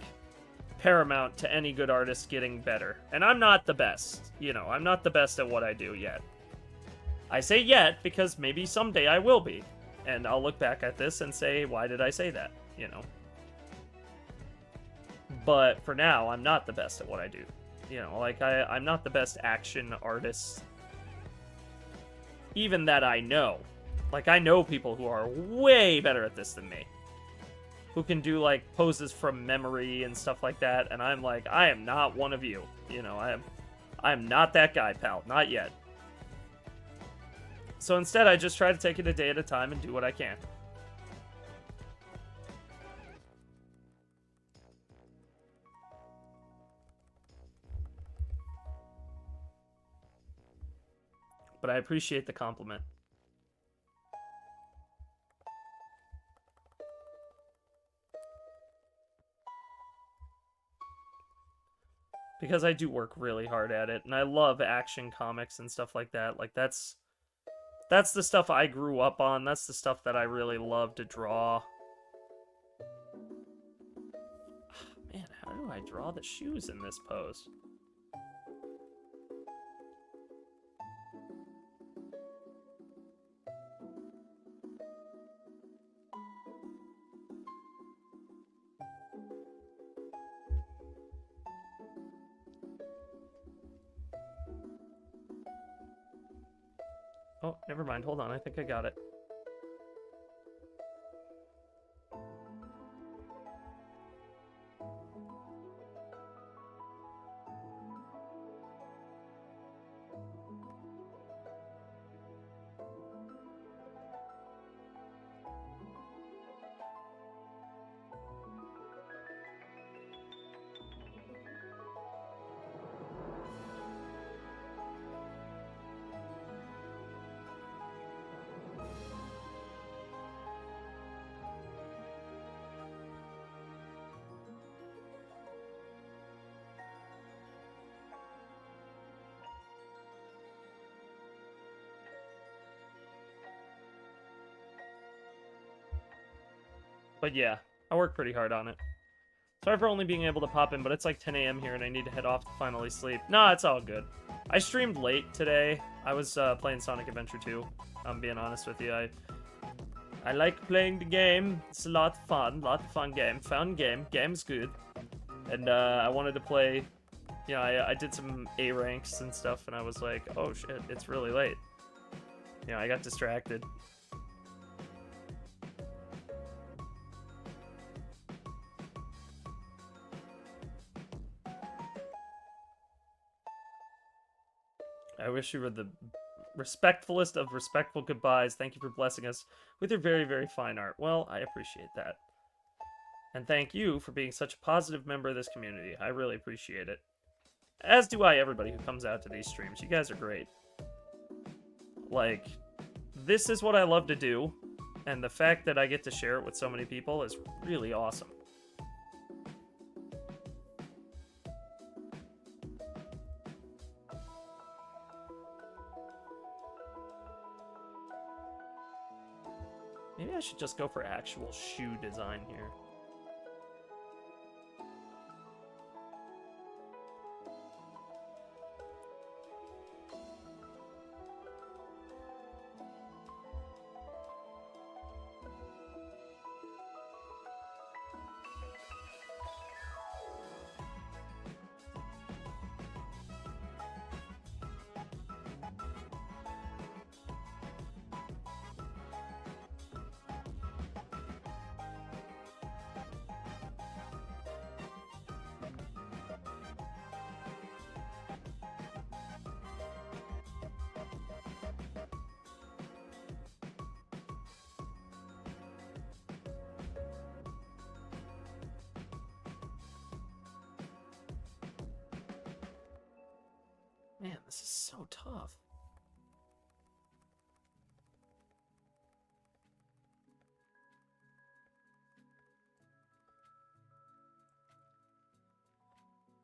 paramount to any good artist getting better. And I'm not the best, you know, I'm not the best at what I do yet. I say yet, because maybe someday I will be. And I'll look back at this and say, why did I say that, you know? But for now, I'm not the best at what I do. You know, like, I'm not the best action artist, even that I know. Like, I know people who are way better at this than me. who can do like poses from memory and stuff like that, and I'm like, I am not one of you. You know, I am not that guy, pal. Not yet. So instead, I just try to take it a day at a time and do what I can. But I appreciate the compliment. Because I do work really hard at it, and I love action comics and stuff like that. Like, that's the stuff I grew up on. That's the stuff that I really love to draw. Man, how do I draw the shoes in this pose? Oh, never mind. Hold on. I think I got it. But yeah, I work pretty hard on it. Sorry for only being able to pop in, but it's like 10 a.m. here and I need to head off to finally sleep. Nah, it's all good. I streamed late today. I was playing Sonic Adventure 2. I'm being honest with you. I like playing the game. It's a lot of fun game. Fun game. Game's good. And I wanted to play, you know, I did some A ranks and stuff, and I was like, oh shit, it's really late. You know, I got distracted. I wish you were the respectfulest of respectful goodbyes. Thank you for blessing us with your very, very fine art. Well, I appreciate that. And thank you for being such a positive member of this community. I really appreciate it. As do I, everybody who comes out to these streams. You guys are great. Like, this is what I love to do, and the fact that I get to share it with so many people is really awesome. Maybe I should just go for actual shoe design here. Man, this is so tough.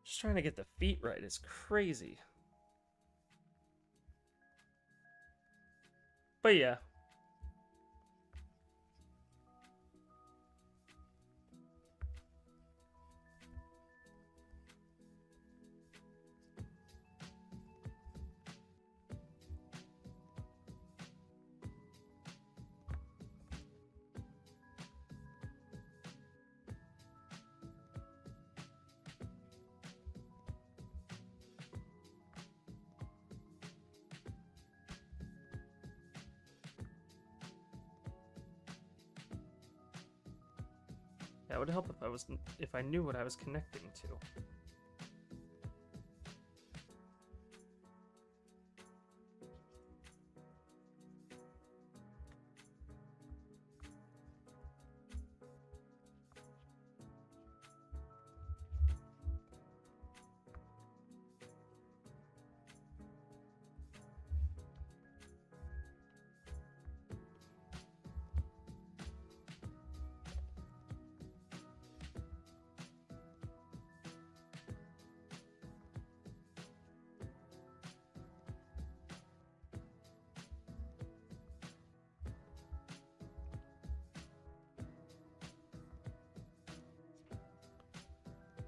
Just trying to get the feet right is crazy. But yeah. That would help if I knew what I was connecting to.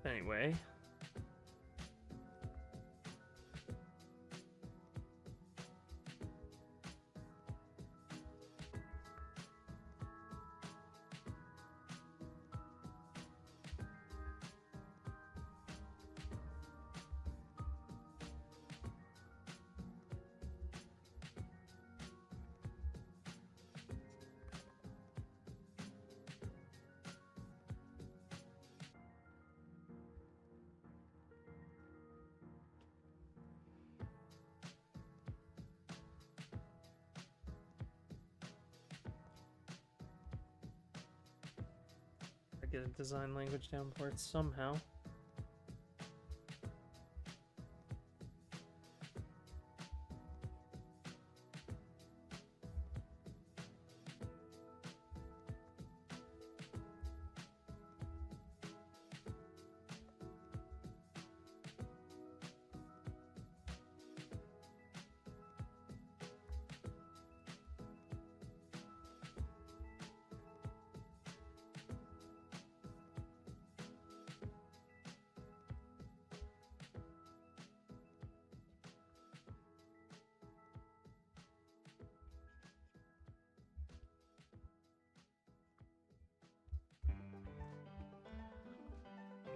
Anyway. I get a design language down for it somehow.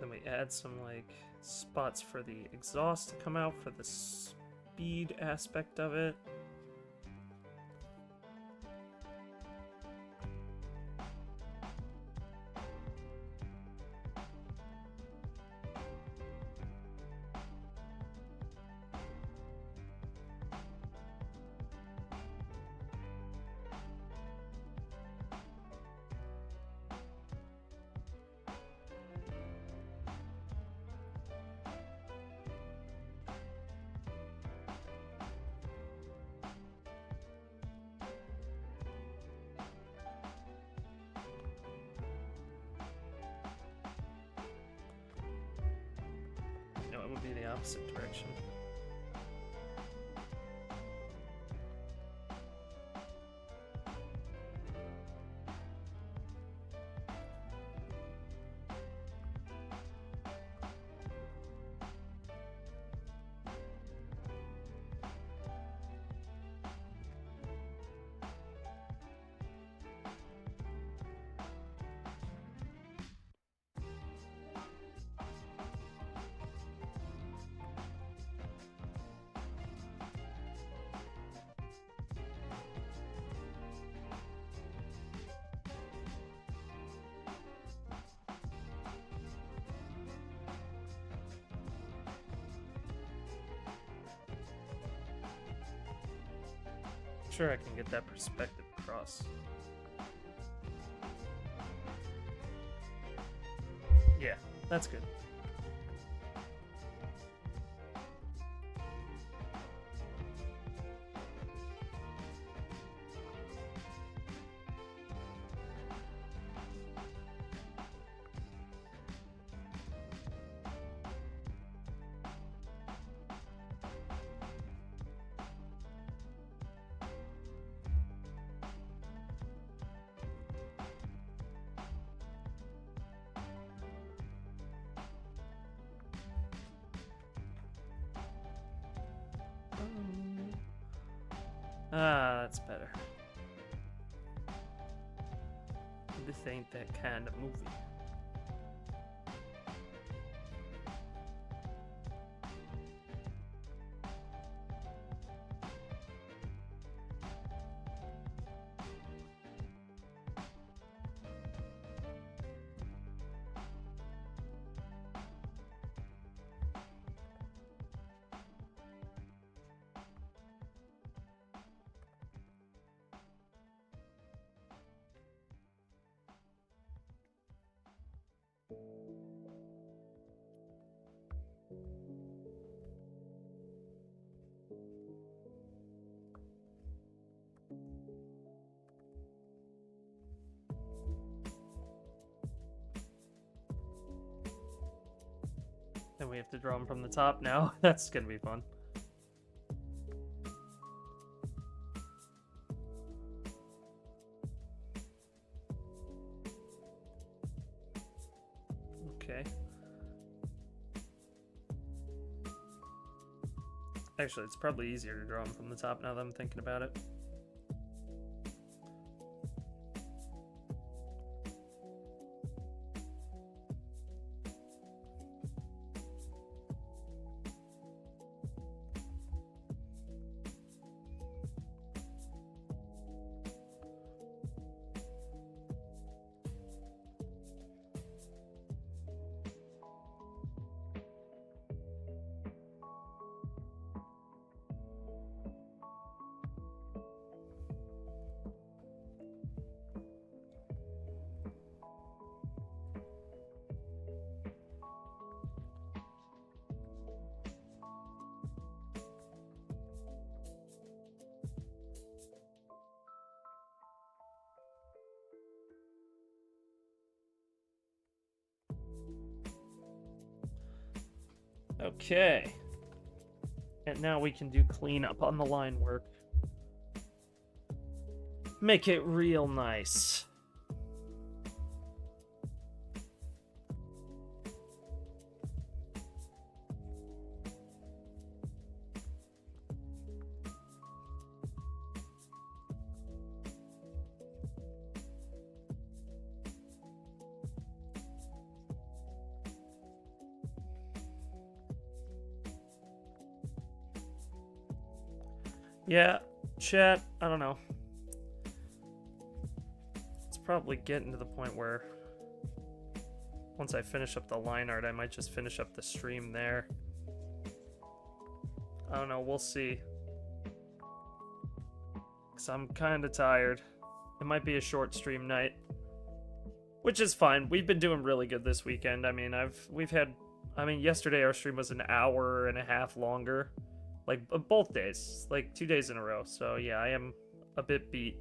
Then we add some like spots for the exhaust to come out for the speed aspect of it. No, it would be the opposite direction. Sure, I can get that perspective across. Yeah, that's good. Ah, that's better. This ain't that kind of movie. we have to draw them from the top now. That's gonna be fun. Okay. Actually, it's probably easier to draw them from the top now that I'm thinking about it. Okay. And now we can do cleanup on the line work. Make it real nice. Yeah, chat, I don't know. It's probably getting to the point where once I finish up the line art, I might just finish up the stream there. I don't know, we'll see. Because I'm kind of tired. It might be a short stream night. Which is fine. We've been doing really good this weekend. I mean, yesterday our stream was an hour and a half longer. Like, both days. Like, 2 days in a row. So, yeah, I am a bit beat.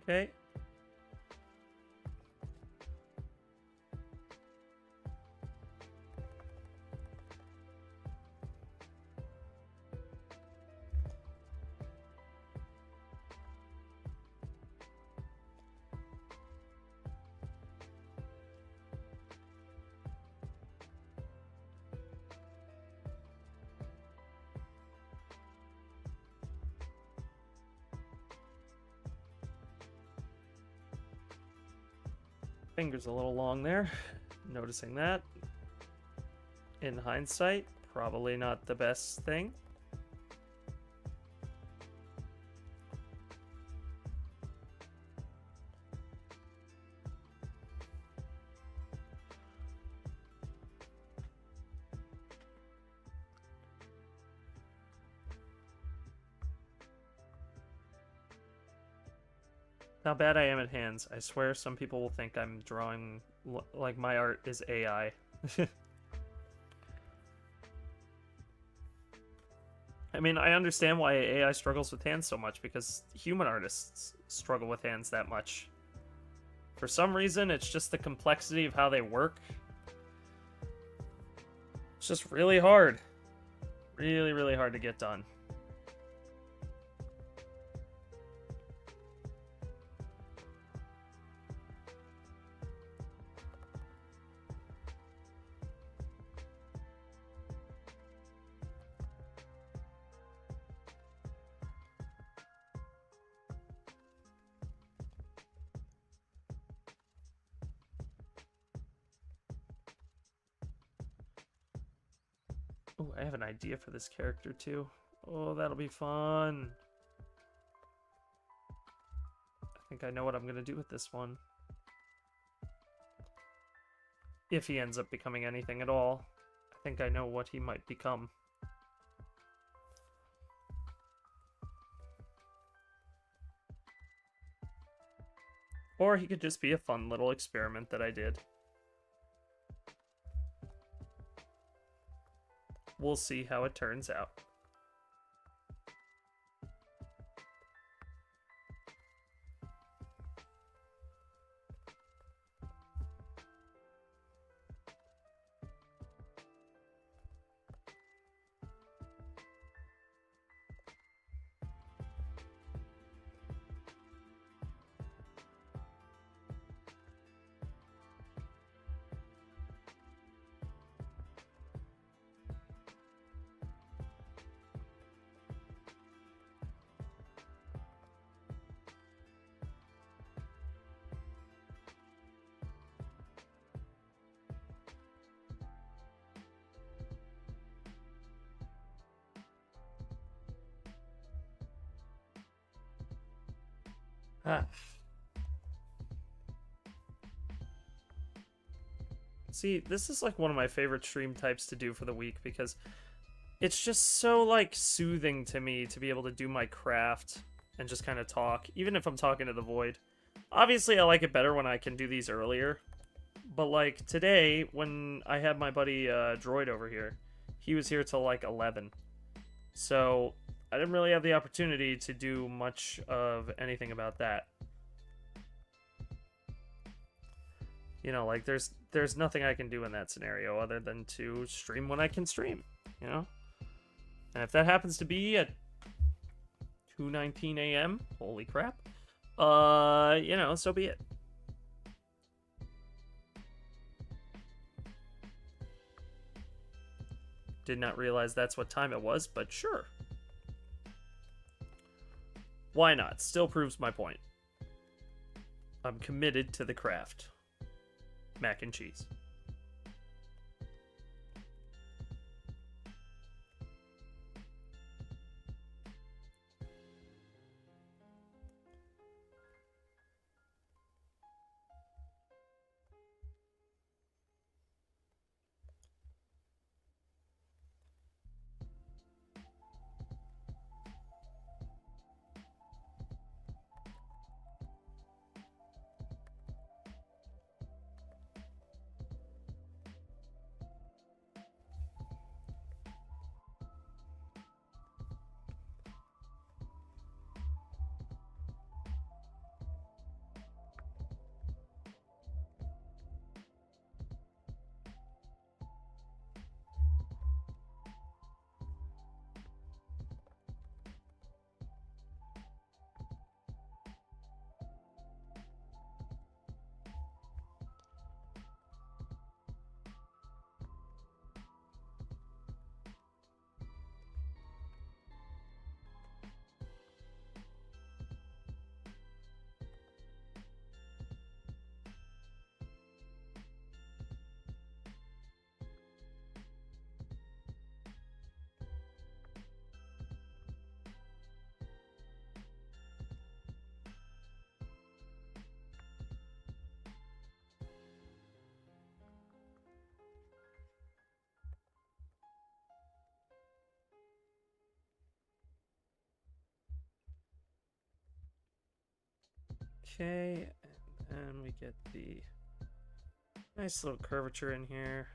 Okay. Finger's a little long there. Noticing that. In hindsight, probably not the best thing. How bad I am at hands. I swear some people will think I'm drawing like my art is AI. I mean, I understand why AI struggles with hands so much, because human artists struggle with hands that much. For some reason, it's just the complexity of how they work. It's just really hard. Really, really hard to get done. Oh, I have an idea for this character too. Oh, that'll be fun. I think I know what I'm going to do with this one. If he ends up becoming anything at all. I think I know what he might become. Or he could just be a fun little experiment that I did. We'll see how it turns out. Ah. See, this is like one of my favorite stream types to do for the week because it's just so like soothing to me to be able to do my craft and just kind of talk, even if I'm talking to the void. Obviously, I like it better when I can do these earlier, but like today when I had my buddy Droid over here, he was here till like 11, so I didn't really have the opportunity to do much of anything about that. You know, like there's nothing I can do in that scenario other than to stream when I can stream, you know? And if that happens to be at 2:19 a.m., holy crap, you know, so be it. Did not realize that's what time it was, but sure. Why not? Still proves my point. I'm committed to the craft. Mac and cheese. Okay, and we get the nice little curvature in here.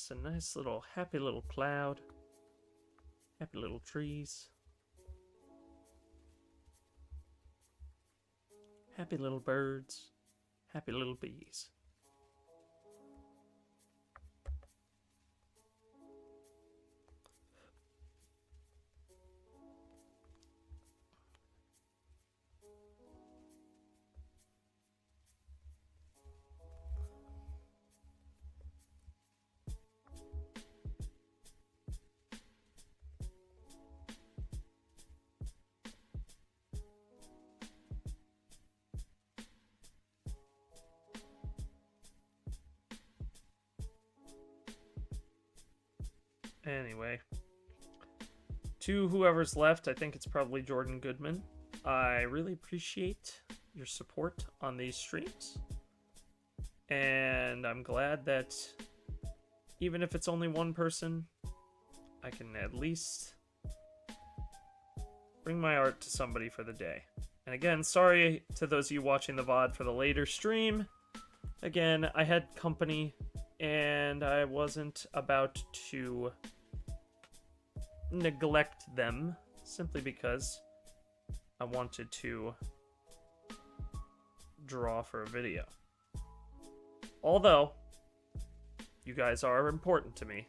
just a nice little happy little cloud. Happy little trees. Happy little birds. Happy little bees. Anyway, to whoever's left, I think it's probably Jordan Goodman. I really appreciate your support on these streams. And I'm glad that even if it's only one person, I can at least bring my art to somebody for the day. And again, sorry to those of you watching the VOD for the later stream. Again, I had company and I wasn't about to neglect them simply because I wanted to draw for a video. Although, you guys are important to me.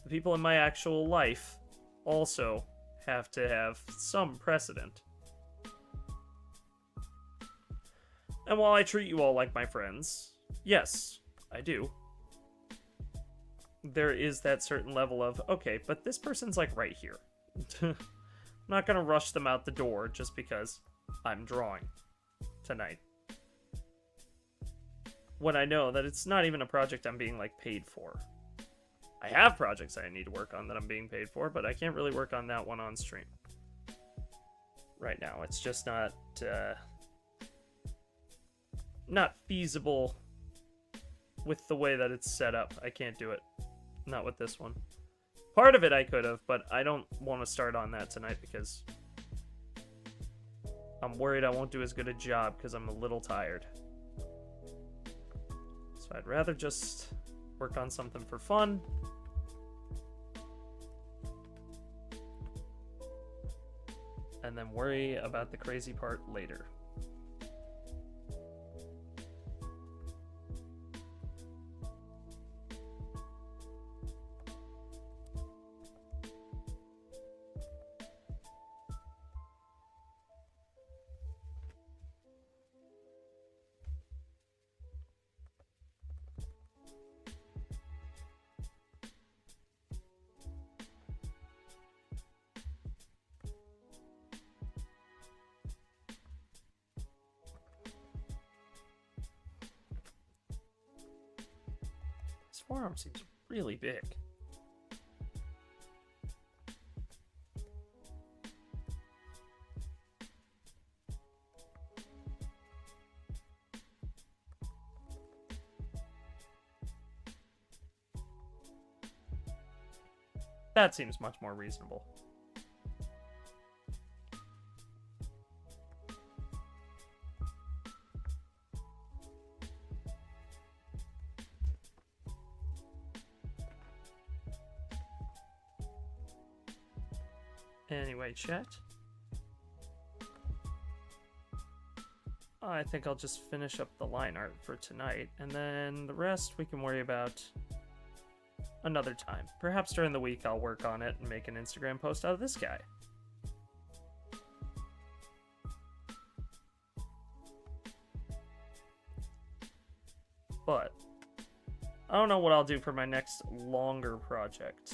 The people in my actual life also have to have some precedent. And while I treat you all like my friends, yes, I do, there is that certain level of, okay, but this person's like right here. I'm not gonna rush them out the door just because I'm drawing tonight. When I know that it's not even a project I'm being like paid for. I have projects I need to work on that I'm being paid for, but I can't really work on that one on stream right now. It's just not feasible with the way that it's set up. I can't do it. Not with this one. Part of it I could have, but I don't want to start on that tonight because I'm worried I won't do as good a job because I'm a little tired. So I'd rather just work on something for fun. And then worry about the crazy part later. His forearm seems really big. That seems much more reasonable. Anyway, chat. I think I'll just finish up the line art for tonight, and then the rest we can worry about another time. Perhaps during the week I'll work on it and make an Instagram post out of this guy. But I don't know what I'll do for my next longer project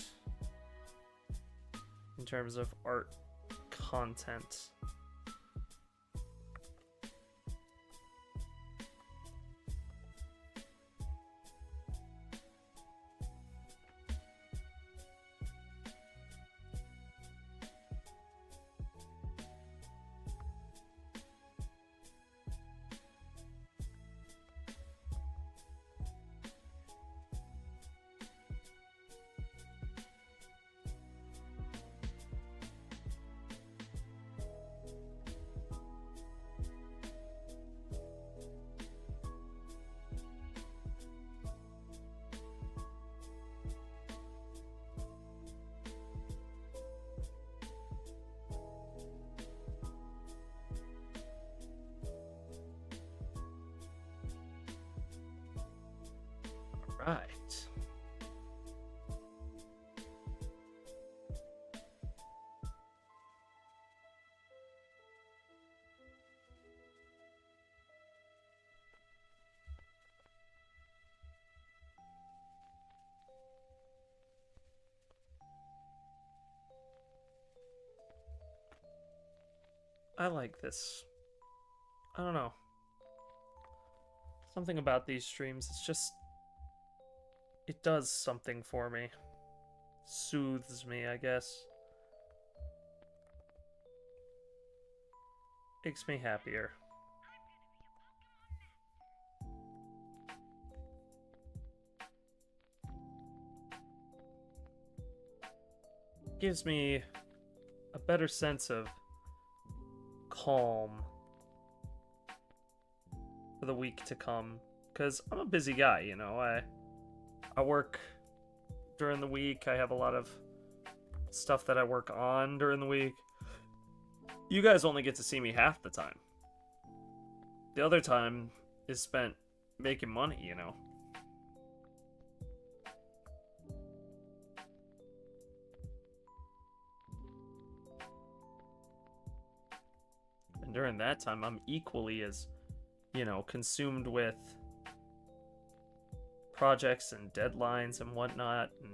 in terms of art content. right. I like this. I don't know. Something about these streams, it's just... It does something for me. Soothes me, I guess. Makes me happier. Gives me a better sense of calm for the week to come, because I'm a busy guy, you know. I work during the week. I have a lot of stuff that I work on during the week. You guys only get to see me half the time. The other time is spent making money, you know. And during that time, I'm equally as, you know, consumed with projects and deadlines and whatnot. And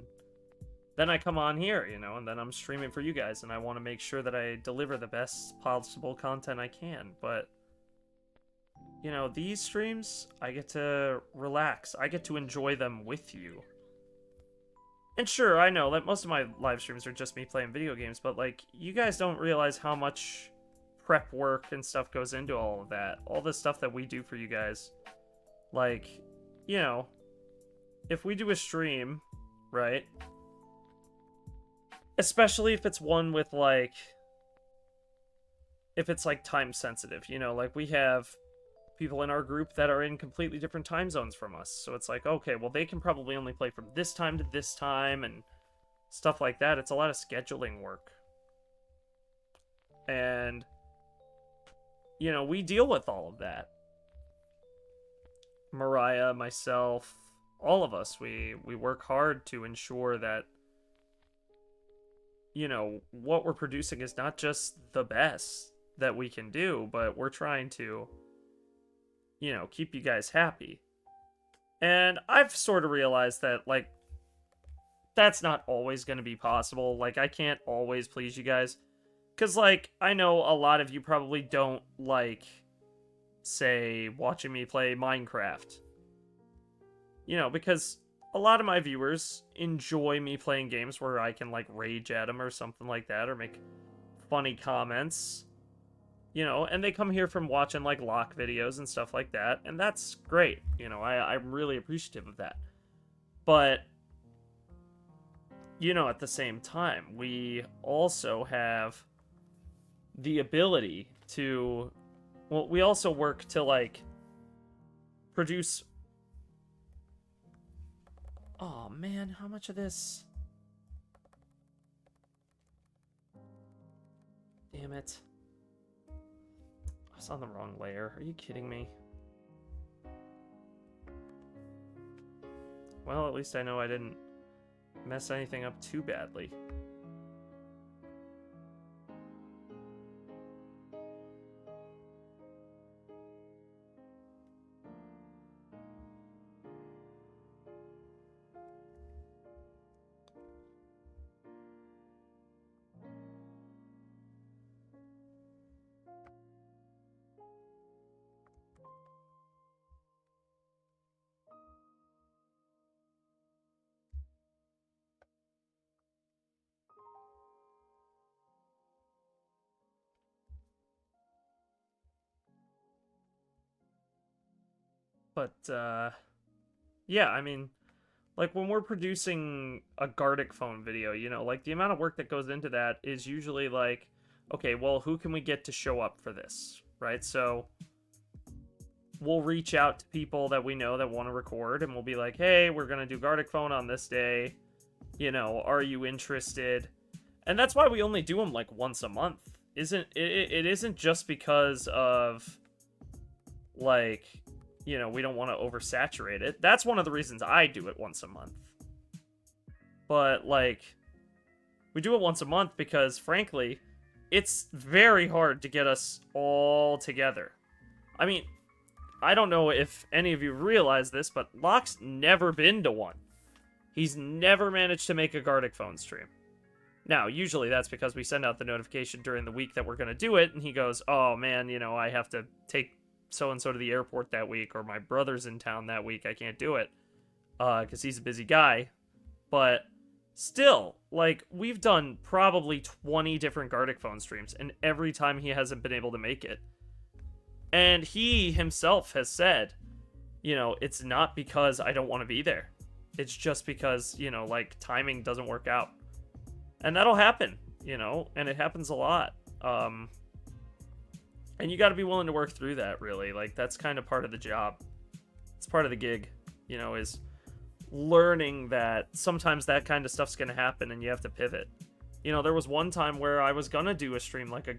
then I come on here, you know, and then I'm streaming for you guys, and I want to make sure that I deliver the best possible content I can. But, you know, these streams, I get to relax. I get to enjoy them with you. And sure, I know that most of my live streams are just me playing video games, but, like, you guys don't realize how much prep work and stuff goes into all of that. All the stuff that we do for you guys. Like, you know, if we do a stream, right? Especially if it's one with, like... If it's, like, time sensitive, you know? Like, we have people in our group that are in completely different time zones from us. So it's like, okay, well, they can probably only play from this time to this time and stuff like that. It's a lot of scheduling work. And, you know, we deal with all of that. Mariah, myself, all of us, we work hard to ensure that, you know, what we're producing is not just the best that we can do, but we're trying to, you know, keep you guys happy. And I've sort of realized that, like, that's not always going to be possible. Like, I can't always please you guys. Because, like, I know a lot of you probably don't like, say, watching me play Minecraft. You know, because a lot of my viewers enjoy me playing games where I can, like, rage at them or something like that, or make funny comments. You know, and they come here from watching, like, Locke videos and stuff like that, and that's great. You know, I'm really appreciative of that. But, you know, at the same time, we also have the ability to... Well, we also work to, like, produce... Oh, man, how much of this... Damn it. I was on the wrong layer. Are you kidding me? Well, at least I know I didn't mess anything up too badly. But, yeah, I mean, like, when we're producing a Gartic Phone video, you know, like, the amount of work that goes into that is usually, like, okay, well, who can we get to show up for this, right? So, we'll reach out to people that we know that want to record, and we'll be like, hey, we're gonna do Gartic Phone on this day, you know, are you interested? And that's why we only do them, like, once a month. It isn't just because of, like... we don't want to oversaturate it. That's one of the reasons I do it once a month. But, like, we do it once a month because, frankly, it's very hard to get us all together. I mean, I don't know if any of you realize this, but Locke's never been to one. He's never managed to make a Gartic Phone stream. Now, usually that's because we send out the notification during the week that we're going to do it, and he goes, oh man, I have to take so-and-so to the airport that week, or my brother's in town that week, I can't do it, because he's a busy guy. But still, like, we've done probably 20 different Gartic Phone streams, and every time he hasn't been able to make it. And he himself has said, it's not because I don't want to be there. It's just because, like, timing doesn't work out. And that'll happen, and it happens a lot. And you got to be willing to work through that, really. Like, that's kind of part of the job. It's part of the gig, is learning that sometimes that kind of stuff's going to happen and you have to pivot. There was one time where I was going to do a stream, like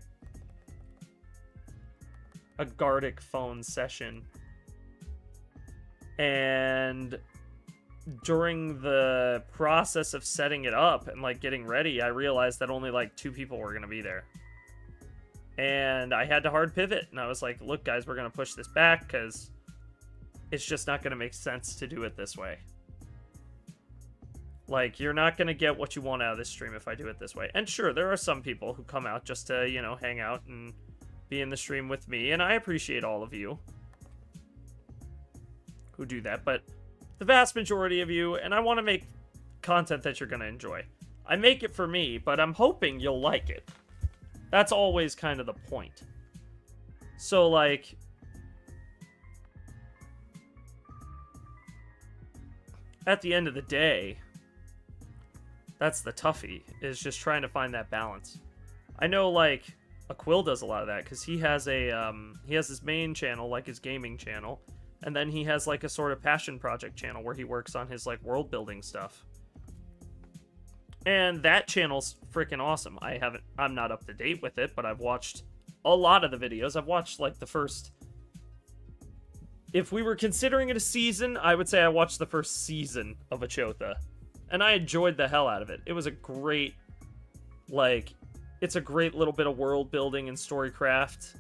a Gartic Phone session. And during the process of setting it up and, like, getting ready, I realized that only, like, 2 people were going to be there. And I had to hard pivot. And I was like, look, guys, we're going to push this back because it's just not going to make sense to do it this way. Like, you're not going to get what you want out of this stream if I do it this way. And sure, there are some people who come out just to, hang out and be in the stream with me. And I appreciate all of you who do that. But the vast majority of you, and I want to make content that you're going to enjoy. I make it for me, but I'm hoping you'll like it. That's always kind of the point. So, like, at the end of the day, that's the toughie, is just trying to find that balance. I know, like, Aquill does a lot of that, because he has his main channel, like his gaming channel, and then he has, like, a sort of passion project channel where he works on his, like, world building stuff. And that channel's freaking awesome. I'm not up to date with it, but I've watched a lot of the videos. I've watched, like, the first... If we were considering it a season, I would say I watched the first season of Achotha. And I enjoyed the hell out of it. It was a great, like... It's a great little bit of world building and storycraft.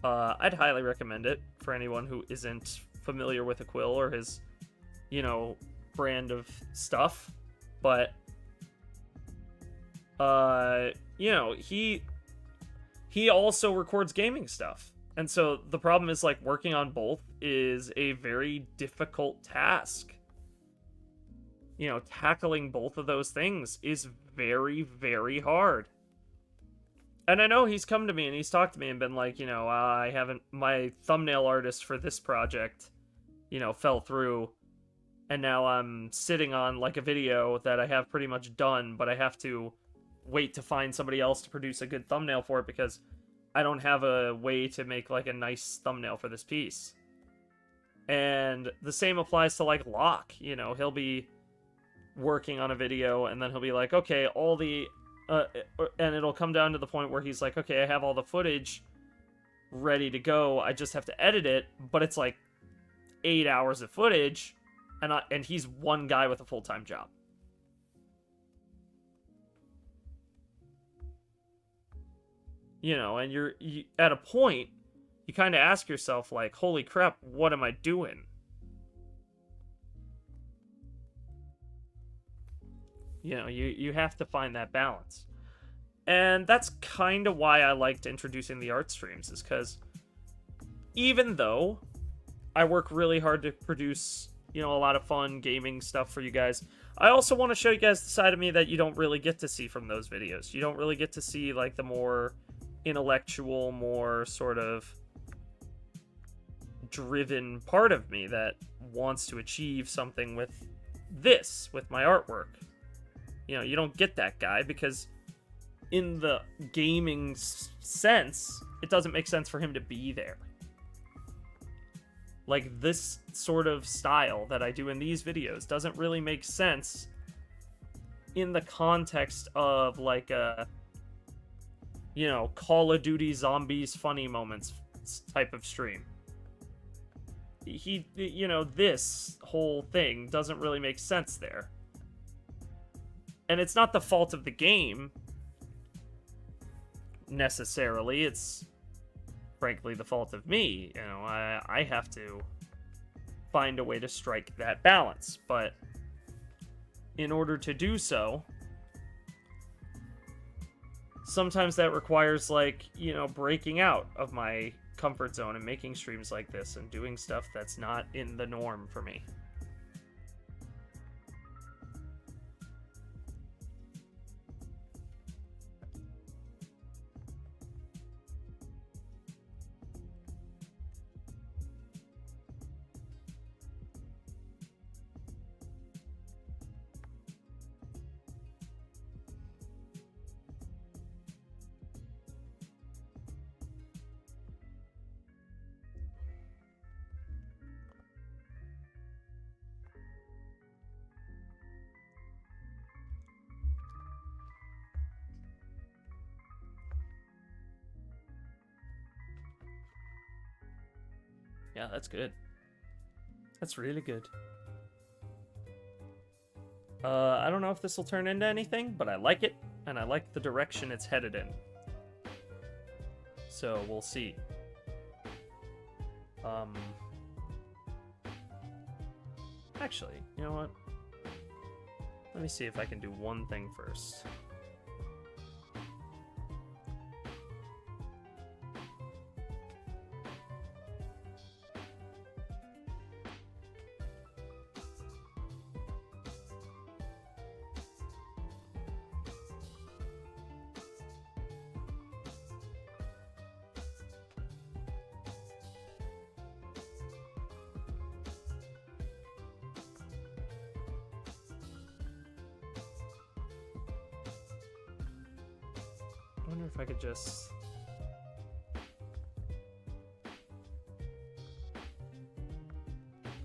I'd highly recommend it for anyone who isn't familiar with Aquill or his, brand of stuff. But, he also records gaming stuff. And so the problem is, like, working on both is a very difficult task. Tackling both of those things is very, very hard. And I know he's come to me and he's talked to me and been like, my thumbnail artist for this project, fell through. And now I'm sitting on, like, a video that I have pretty much done, but I have to wait to find somebody else to produce a good thumbnail for it because I don't have a way to make, like, a nice thumbnail for this piece. And the same applies to, like, Locke. He'll be working on a video and then he'll be like, okay, and it'll come down to the point where he's like, okay, I have all the footage ready to go. I just have to edit it, but it's like 8 hours of footage, and he's one guy with a full-time job. And you're at a point, you kind of ask yourself, like, holy crap, what am I doing? You have to find that balance. And that's kind of why I liked introducing the art streams, is because even though I work really hard to produce, a lot of fun gaming stuff for you guys, I also want to show you guys the side of me that you don't really get to see from those videos. You don't really get to see, like, the more intellectual, more sort of driven part of me that wants to achieve something with my artwork. You don't get that guy because in the gaming sense, it doesn't make sense for him to be there. Like, this sort of style that I do in these videos doesn't really make sense in the context of, like, a, Call of Duty Zombies funny moments type of stream. this whole thing doesn't really make sense there. And it's not the fault of the game, necessarily. It's, frankly, the fault of me. I have to find a way to strike that balance. But in order to do so, sometimes that requires, breaking out of my comfort zone and making streams like this and doing stuff that's not in the norm for me. Yeah, that's good. That's really good. I don't know if this will turn into anything, but I like it, and I like the direction it's headed in. So, we'll see. Actually, you know what? Let me see if I can do one thing first. I wonder if I could just...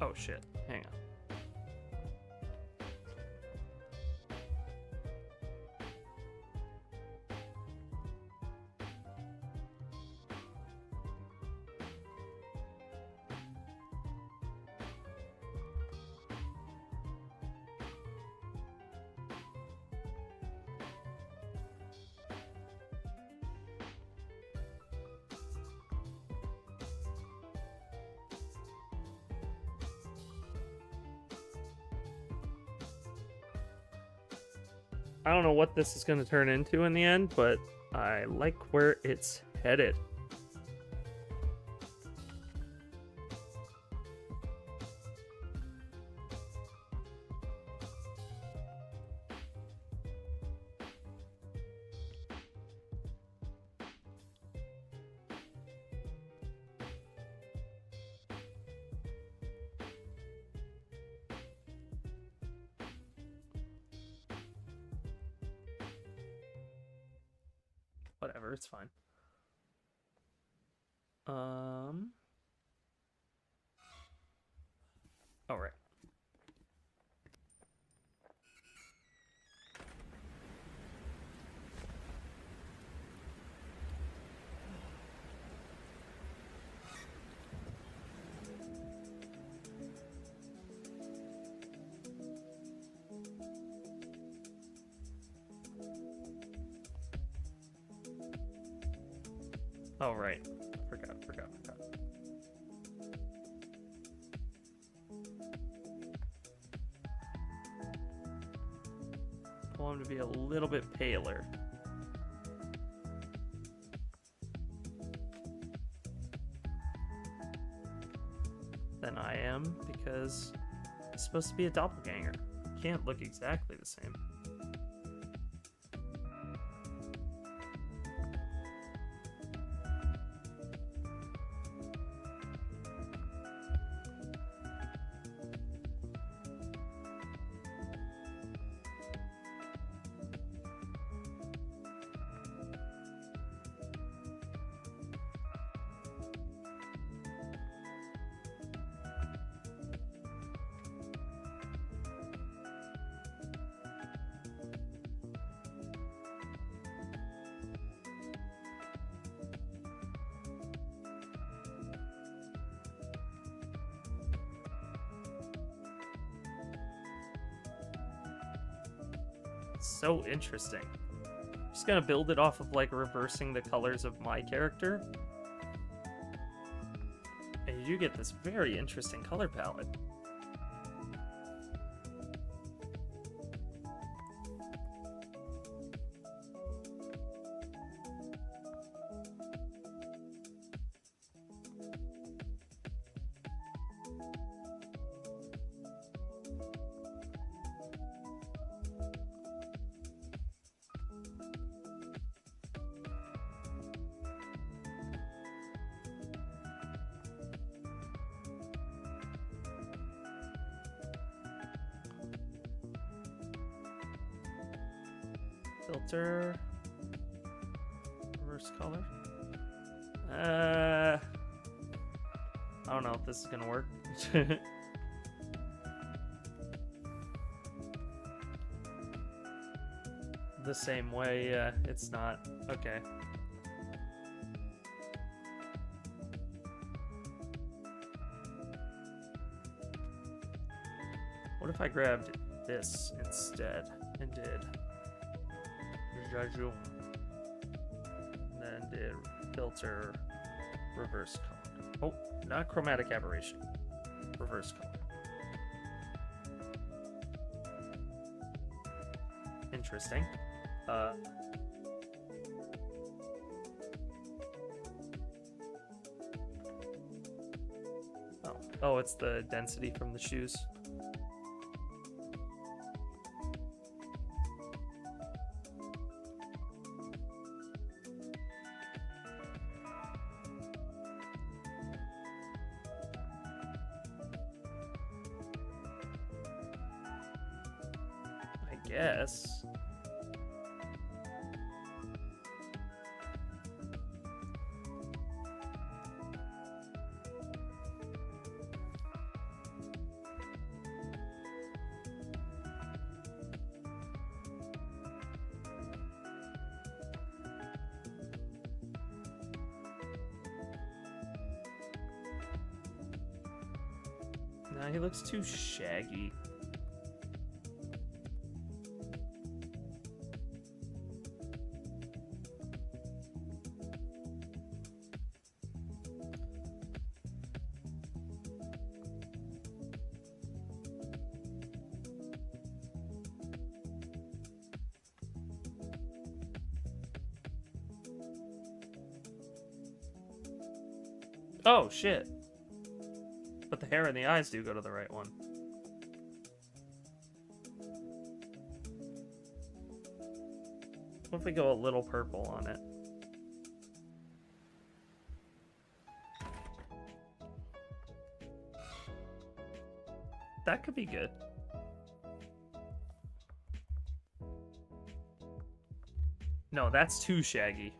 Oh shit, hang on. I don't know what this is going to turn into in the end, but I like where it's headed. Whatever, it's fine. All right. Oh, right. Forgot. I want him to be a little bit paler. Than I am, because it's supposed to be a doppelganger. It can't look exactly the same. So interesting. Just gonna build it off of like reversing the colors of my character. And you do get this very interesting color palette. Filter. Reverse color. I don't know if this is gonna work. The same way, it's not. Okay. What if I grabbed this instead and did Jajum, and then did filter reverse color. Oh, not chromatic aberration. Reverse color. Interesting. Oh, it's the density from the shoes. I guess. Nah, he looks too shaggy. Oh, shit. But the hair and the eyes do go to the right one. What if we go a little purple on it? That could be good. No, that's too shaggy.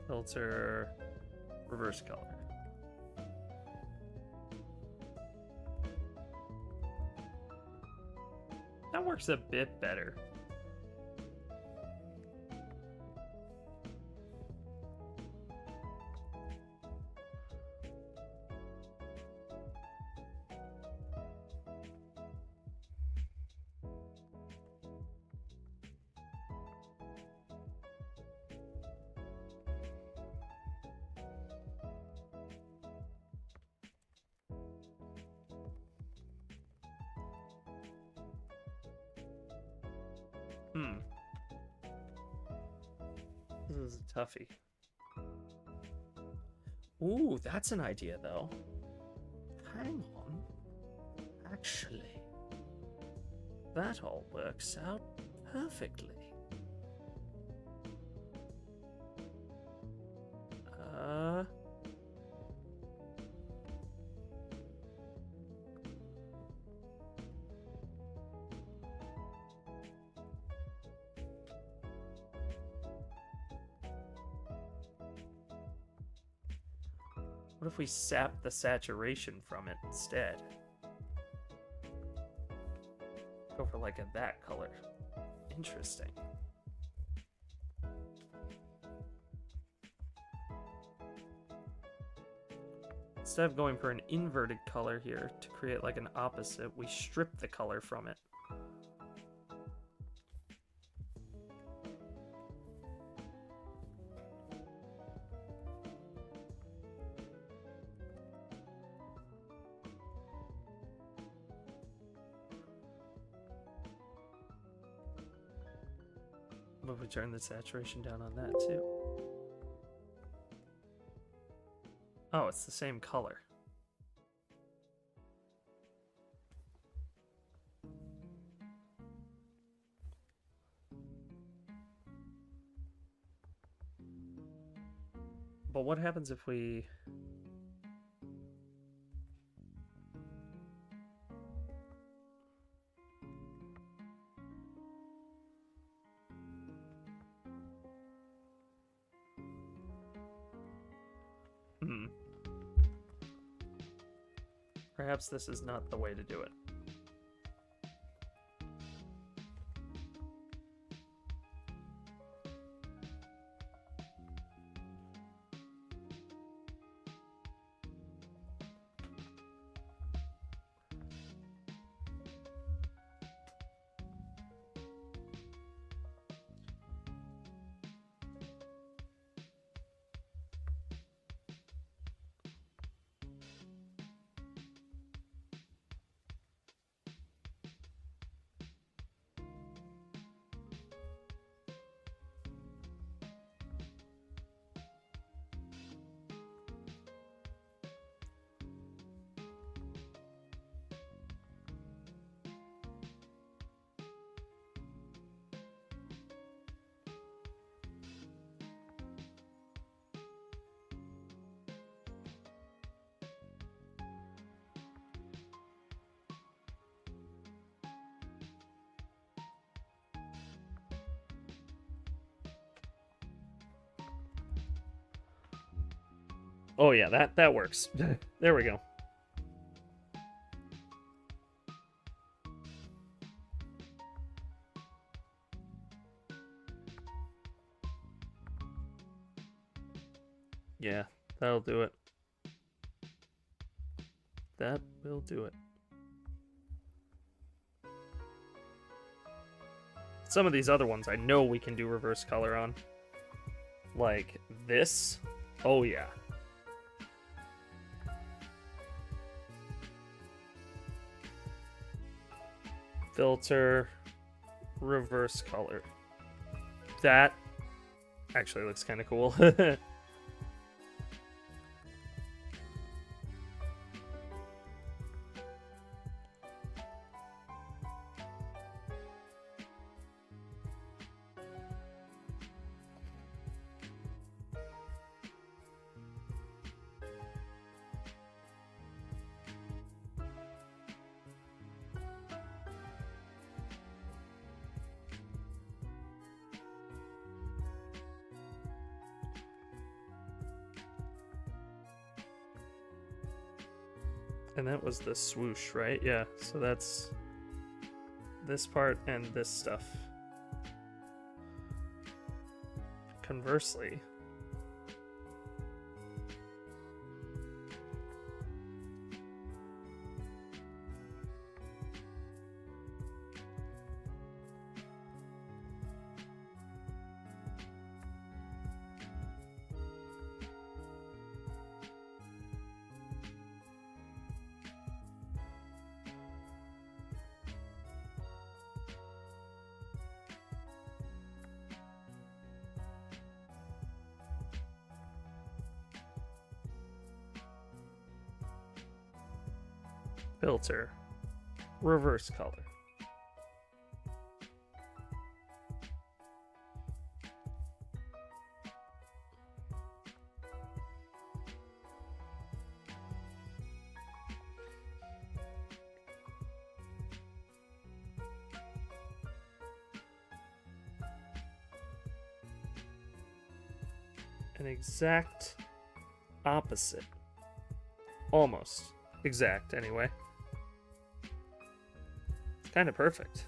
Filter, reverse color. That works a bit better. This is a toughie. Ooh, that's an idea, though. Hang on. Actually, that all works out perfectly. What if we sap the saturation from it instead? Go for like that color. Interesting. instead of going for an inverted color here to create like an opposite, we strip the color from it. But we turn the saturation down on that too. Oh, it's the same color. But what happens if we... Perhaps this is not the way to do it. Oh yeah, that works. There we go. Yeah, that'll do it. That will do it. Some of these other ones I know we can do reverse color on. Like this. Oh yeah. Filter, reverse color. That actually looks kind of cool. And that was the swoosh, right? Yeah, so that's this part and this stuff. Conversely, filter, reverse color. An exact opposite. Almost exact, anyway. Kind of perfect.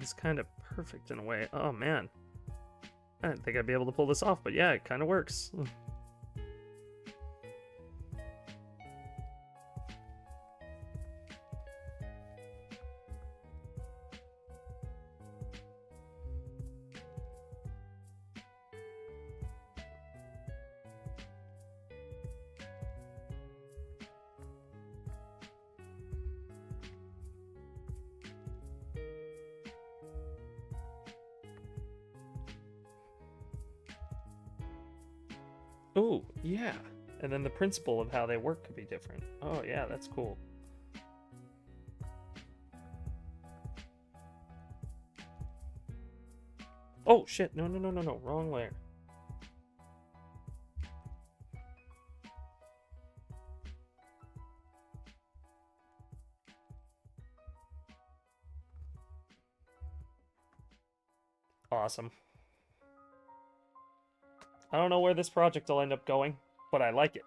is kind of perfect in a way. Oh man. I didn't think I'd be able to pull this off, but yeah, it kind of works. Oh, yeah. And then the principle of how they work could be different. Oh, yeah, that's cool. Oh, shit. No, no, no, no, no. Wrong layer. Awesome. I don't know where this project will end up going, but I like it.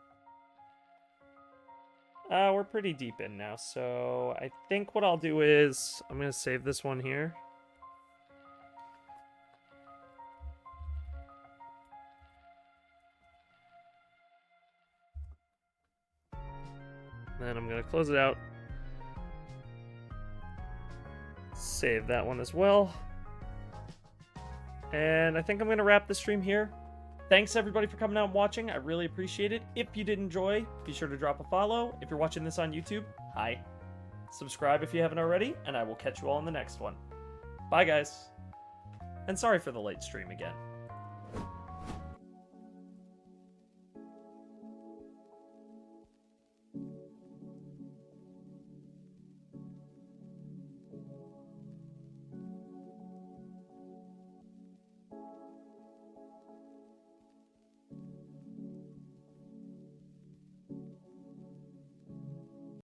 We're pretty deep in now, so I think what I'll do is I'm going to save this one here. Then I'm going to close it out. Save that one as well. And I think I'm going to wrap the stream here. Thanks everybody for coming out and watching. I really appreciate it. If you did enjoy, be sure to drop a follow. If you're watching this on YouTube, hi. Subscribe if you haven't already, and I will catch you all in the next one. Bye guys. And sorry for the late stream again.